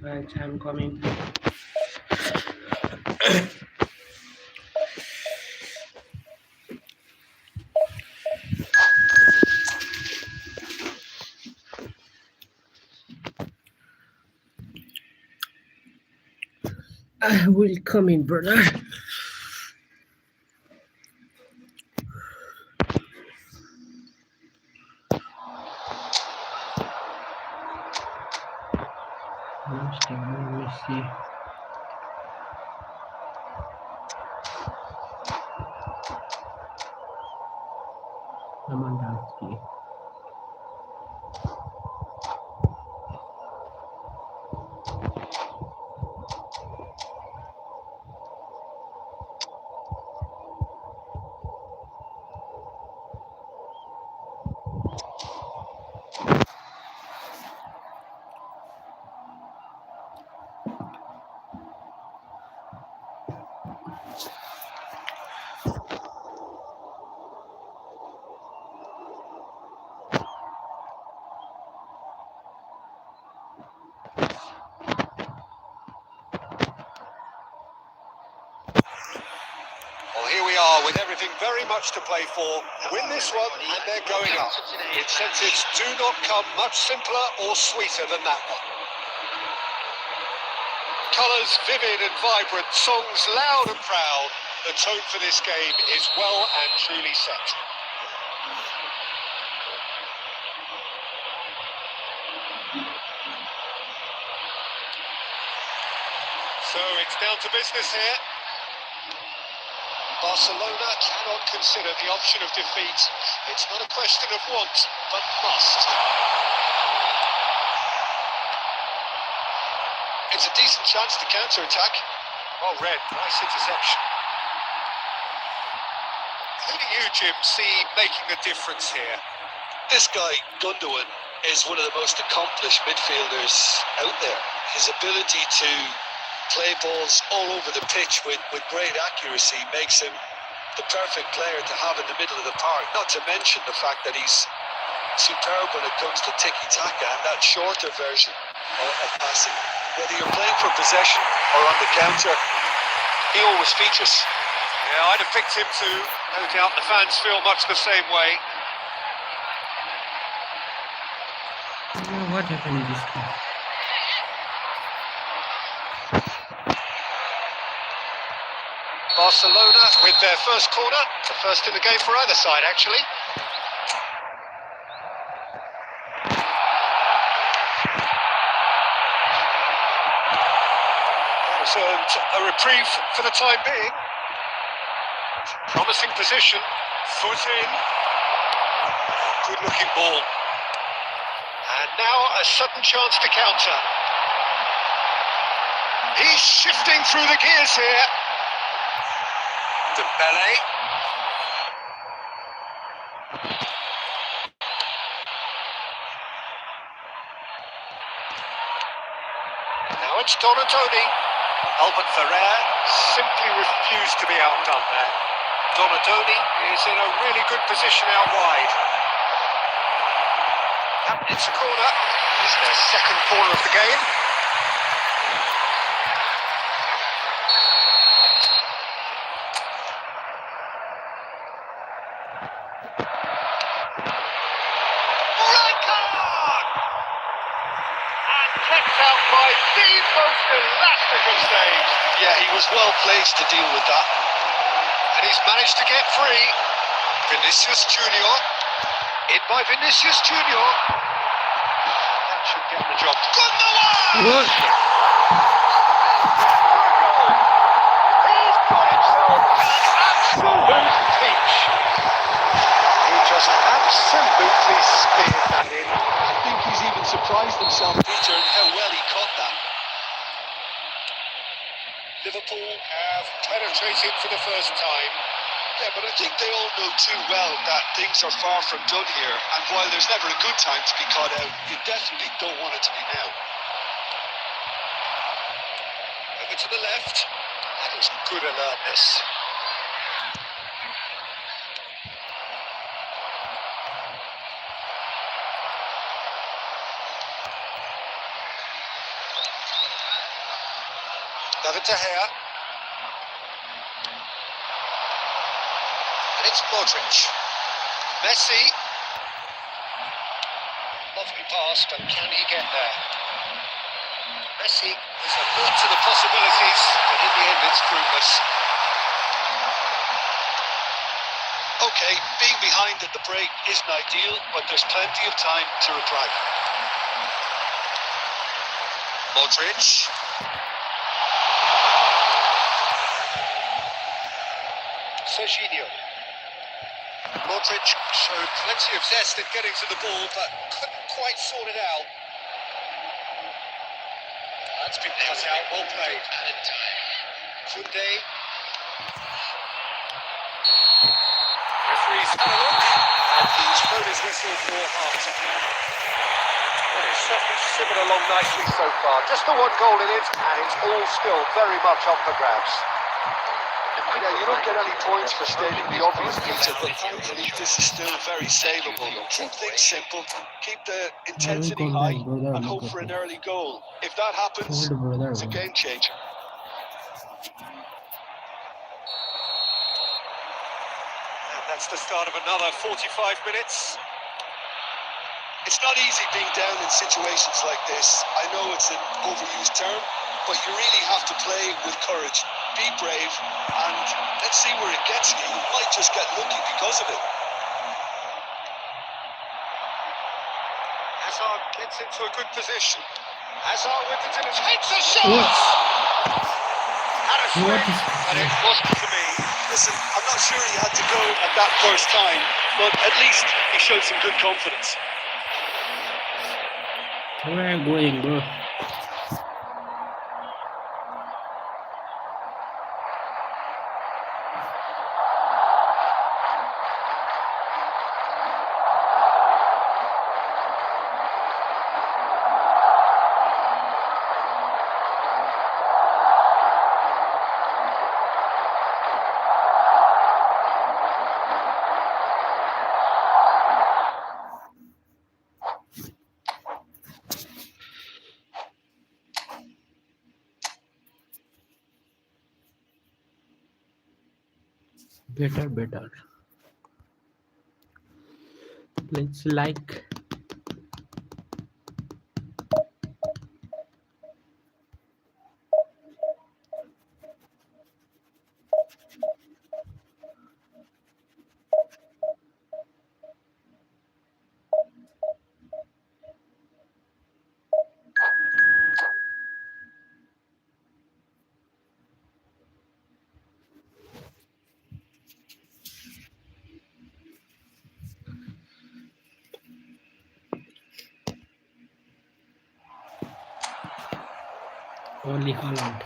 Right, I'm coming. I will come in, brother. Let me see. Lewandowski. Well, here we are with everything very much to play for. Win this one and they're going up. Incentives do not come much simpler or sweeter than that one. Colours vivid and vibrant, songs loud and proud. The tone for this game is well and truly set. So it's down to business here. Barcelona cannot consider the option of defeat. It's not a question of want, but must. It's a decent chance to counter-attack. Well read, nice interception. Who do you, Jim, see making a difference here? This guy, Gundogan, is one of the most accomplished midfielders out there. His ability to play balls all over the pitch with great accuracy makes him the perfect player to have in the middle of the park. Not to mention the fact that he's superb when it comes to tiki-taka and that shorter version of passing. Whether you're playing for possession or on the counter, he always features. Yeah, I'd have picked him too. No doubt the fans feel much the same way. What happened in this game? Barcelona with their first corner. The first in the game for either side, actually. That was a reprieve for the time being. Promising position. Foot in. Good looking ball. And now a sudden chance to counter. He's shifting through the gears here. Dembele. Now it's Donatoni. Albert Ferrer simply refused to be outdone there. Donatoni is in a really good position out wide. Yep, it's a corner. It's their second corner of the game. Red card! And kept out by the most elastic of saves. Yeah, he was well placed to deal with that. And he's managed to get free. Vinicius Junior. In by Vinicius Junior. That should get the job. Gundogan! What? He's got himself an absolute peach. He just absolutely speared that in. I think he's even surprised himself, Peter, in how well he caught that. Liverpool have penetrated for the first time. Yeah, but I think they all know too well that things are far from done here. And while there's never a good time to be caught out, you definitely don't want it to be now. Over to the left. That is good alertness. David De Gea. And it's Modric. Messi. Lovely pass, but can he get there? Messi is alert to the possibilities, but in the end it's fruitless. Okay, being behind at the break isn't ideal, but there's plenty of time to reply. Modric. Serginho. Modric showed plenty of zest in getting to the ball, but couldn't quite sort it out. That's been cut out, well played. Added time. Koundé. Referee's had a look, and he's thrown his whistle for half-time. Well, it's certainly simmered along nicely so far. Just the one goal in it, and it's all still very much up for grabs. Yeah, you don't get any points for stating the obvious, Peter, but thankfully this is still very savable. Keep things simple, keep the intensity high, and hope for an early goal. If that happens, it's a game changer. And that's the start of another 45 minutes. It's not easy being down in situations like this. I know it's an overused term, but you really have to play with courage. Be brave, and let's see where it gets you. You might just get lucky because of it. Hazard gets into a good position. Hazard with it in his takes a shot! Had a swing, but it wasn't to be. Listen, I'm not sure he had to go at that first time, but at least he showed some good confidence. Where are you going, bro? Better. Let's like. Only Holland.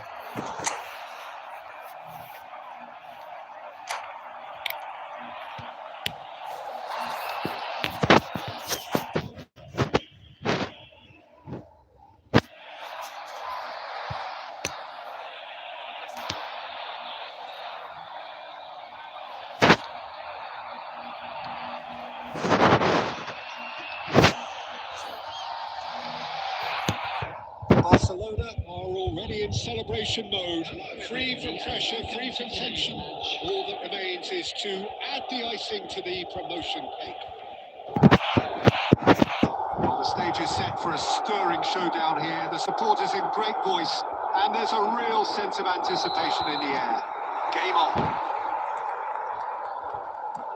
Barcelona are already in celebration mode, free from pressure, free from tension. All that remains is to add the icing to the promotion cake. Well, the stage is set for a stirring showdown here. The supporters in great voice, and there's a real sense of anticipation in the air. Game on.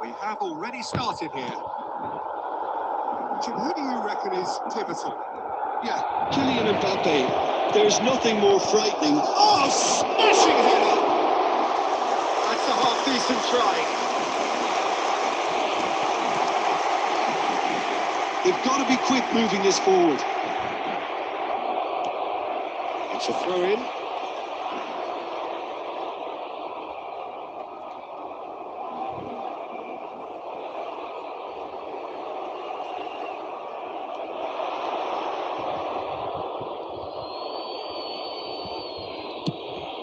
We have already started here. Jim, who do you reckon is pivotal? Yeah, Kylian Mbappe. There's nothing more frightening. Oh, smashing header! That's a half-decent try. They've got to be quick moving this forward. It's a throw-in.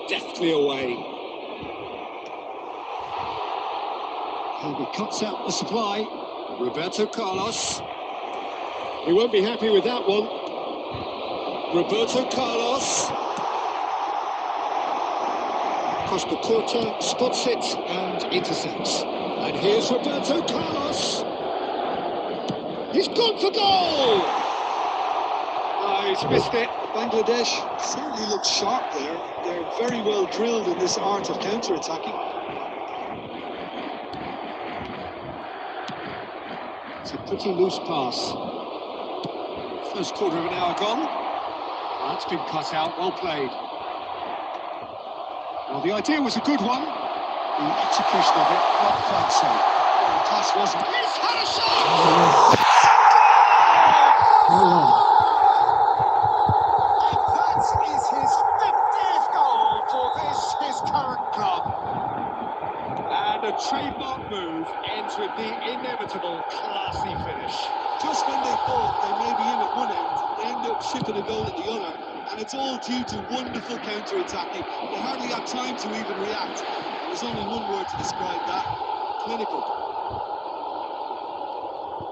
Deftly away. And he cuts out the supply. Roberto Carlos. He won't be happy with that one. Roberto Carlos. across the quarter, spots it and intercepts. And here's Roberto Carlos. He's gone for goal! Oh, he's missed it. Bangladesh certainly looks sharp there. They're very well drilled in this art of counter-attacking. It's a pretty loose pass. First quarter of an hour gone. That's been cut out, well played. Well, the idea was a good one. The execution of it, not quite so. Well, the pass wasn't. He's had a shot! That is his 50th goal for his current club. And a trademark move ends with the inevitable classy finish. Just when they thought they may be in at one end, they end up shipping a goal at the other. And it's all due to wonderful counter-attacking. They hardly had time to even react. There's only one word to describe that: clinical.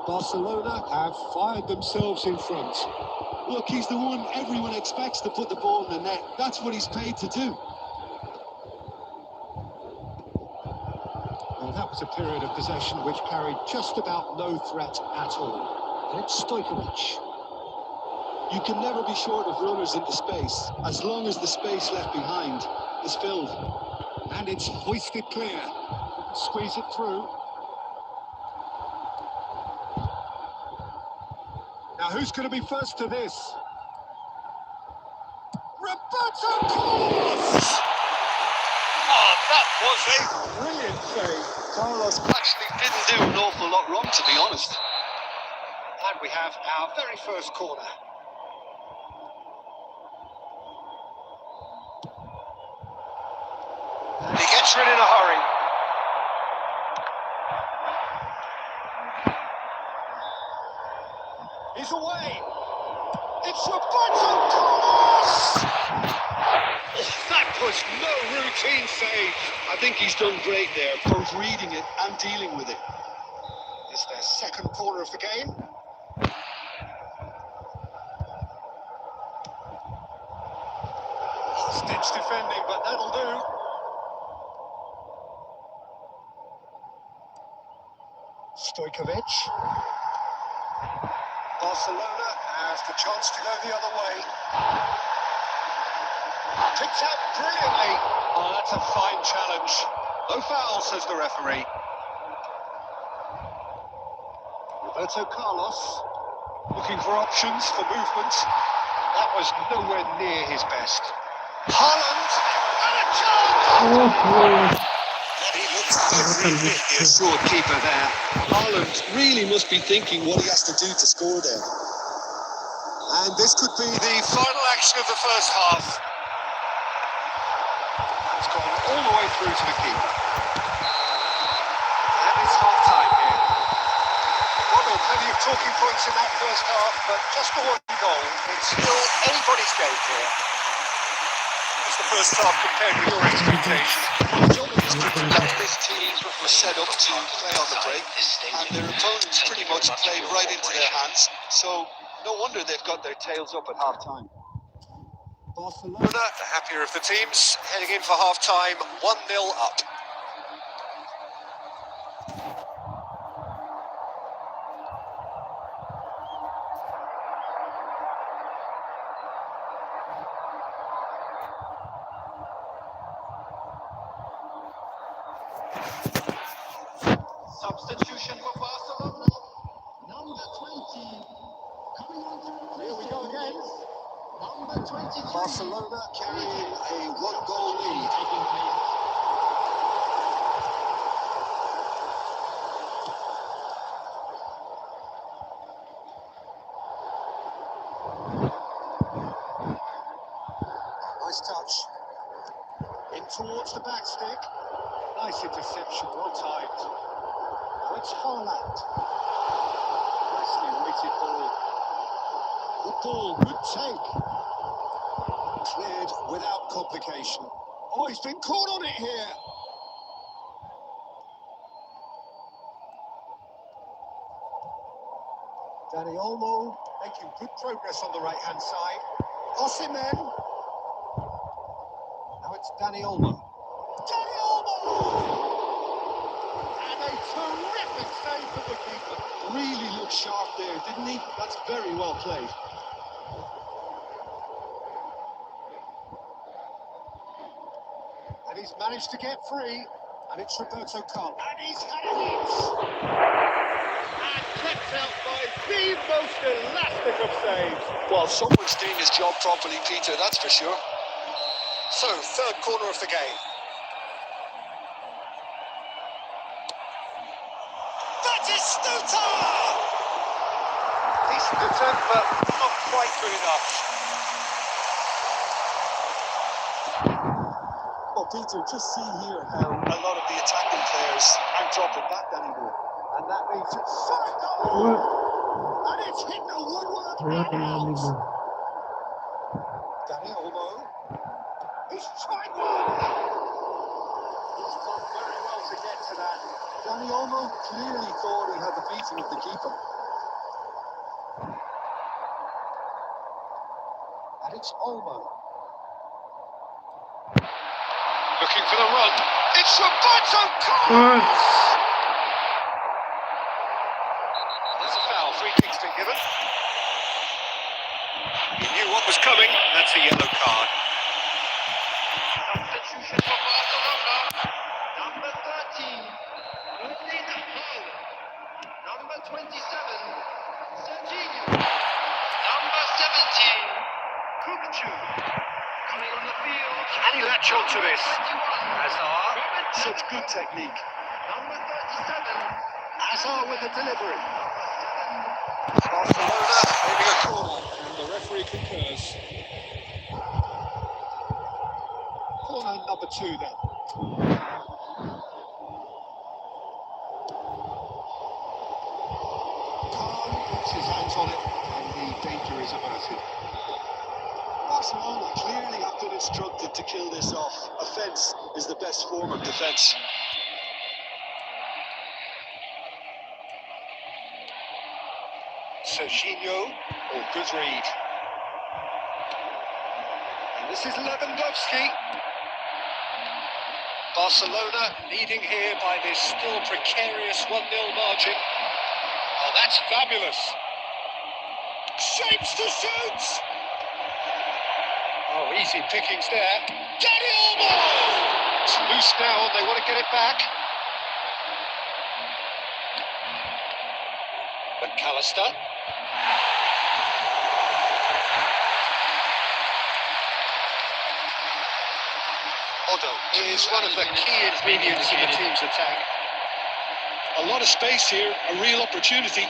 Barcelona have fired themselves in front. Look, he's the one everyone expects to put the ball in the net. That's what he's paid to do. Well, that was a period of possession which carried just about no threat at all. And it's Stojkovic. You can never be short of runners into space, as long as the space left behind is filled. And it's hoisted clear. Squeeze it through. Now who's going to be first to this? Roberto Carlos! Oh, that was a Brilliant save. Carlos. actually didn't do an awful lot wrong, to be honest. And we have our very first corner. And he gets rid in a hurry. He's away. It's Roberto Carlos! That was no routine save. I think he's done great there, both reading it and dealing with it. It's their second corner of the game. Stitch defending, but that'll do. Stojkovic. Barcelona has the chance to go the other way. Picked out brilliantly. Oh, that's a fine challenge. No foul, says the referee. Roberto Carlos looking for options for movement. That was nowhere near his best. Haaland and a chance! He looks every bit the assured keeper there. Haaland really must be thinking what he has to do to score there. And this could be The final action of the first half. It's gone all the way through to the keeper. And it's half-time here. Well, there were plenty of talking points in that first half, but just the one goal. It's still anybody's game here. What's the first half compared with your expectations? Well, John, this team was set up to play on the break, and their opponents pretty much played right into their hands. So no wonder they've got their tails up at half-time. Barcelona, the happier of the teams, heading in for half-time, 1-0 up. substitution for Barcelona. Number 20. Coming on to here we go again. Number 23. Barcelona carrying a one-goal lead. Taking place. Nice touch. In towards the back stick. Nice interception, well timed. Now it's Haaland. Nicely weighted ball. Good ball, good take. Cleared without complication. Oh, he's been caught on it here. Dani Olmo making good progress on the right-hand side. Osimhen. Now it's Dani Olmo. terrific save from the keeper. Really looked sharp there, didn't he? That's very well played. And he's managed to get free. And it's Roberto Carl. And he's had a hit! And kept out by the most elastic of saves. Well, someone's doing his job properly, Peter, that's for sure. So, third corner of the game. That is Stuta! Decent attempt, but not quite good enough. Well, Peter, just see here how a lot of the attacking players aren't dropping back anymore. And that means it's shot a goal! And it's hit the woodwork and out! Danny Olmo. He's tried one! He's done very well to get to that. Danny Olmo clearly thought he had the beating of the keeper. And it's Olmo. Looking for the run. It's Roberto Carlos! That's a foul. Free kick's been given. He knew what was coming. That's a yellow card. Substitution for Barcelona. Number 13, Udin Hall. Number 27, Serginho. Number 17, Kupchu. Coming on the field. Can he latch on to this? 21, Hazard. Such good technique. number 37, Hazard with the delivery. Barcelona aiming a corner. And the referee concurs. Corner number 2 then. Khan puts his hands on it and the danger is averted. Barcelona clearly have been instructed to kill this off. Offence is the best form of defence. Serginho. Oh, good read. And this is Lewandowski. Barcelona leading here by this still precarious 1-0 margin. Oh, that's fabulous. Shapes to shoot! Oh, easy pickings there. Danny Olmo! It's loose now, and they want to get it back. McAllister. Odo is one of the key ingredients in the team's attack. A lot of space here, a real opportunity.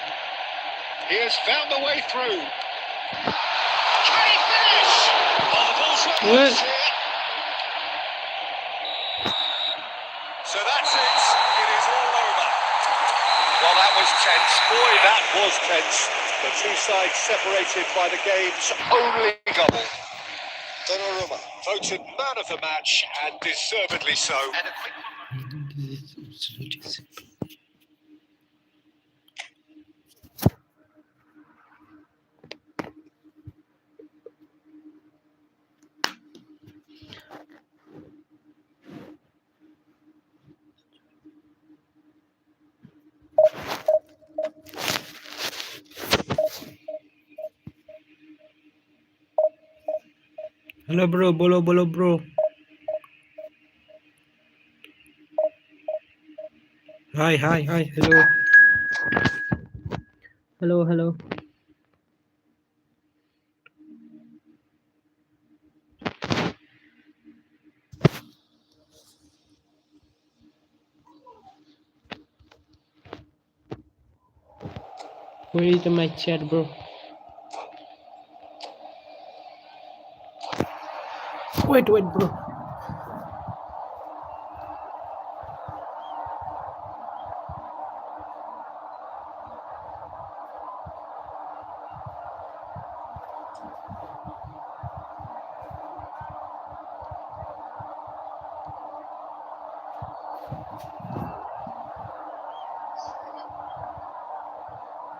He has found the way through. Can he finish? Oh, the ball's right What? here. So that's it. It is all over. Well, that was tense. Boy, that was tense. The two sides separated by the game's only goal. Donnarumma voted man of the match, and deservedly so. and a quick Hello bro, bolo bro. Hi, hello. Hello. Where is my chat, bro? Wait, bro.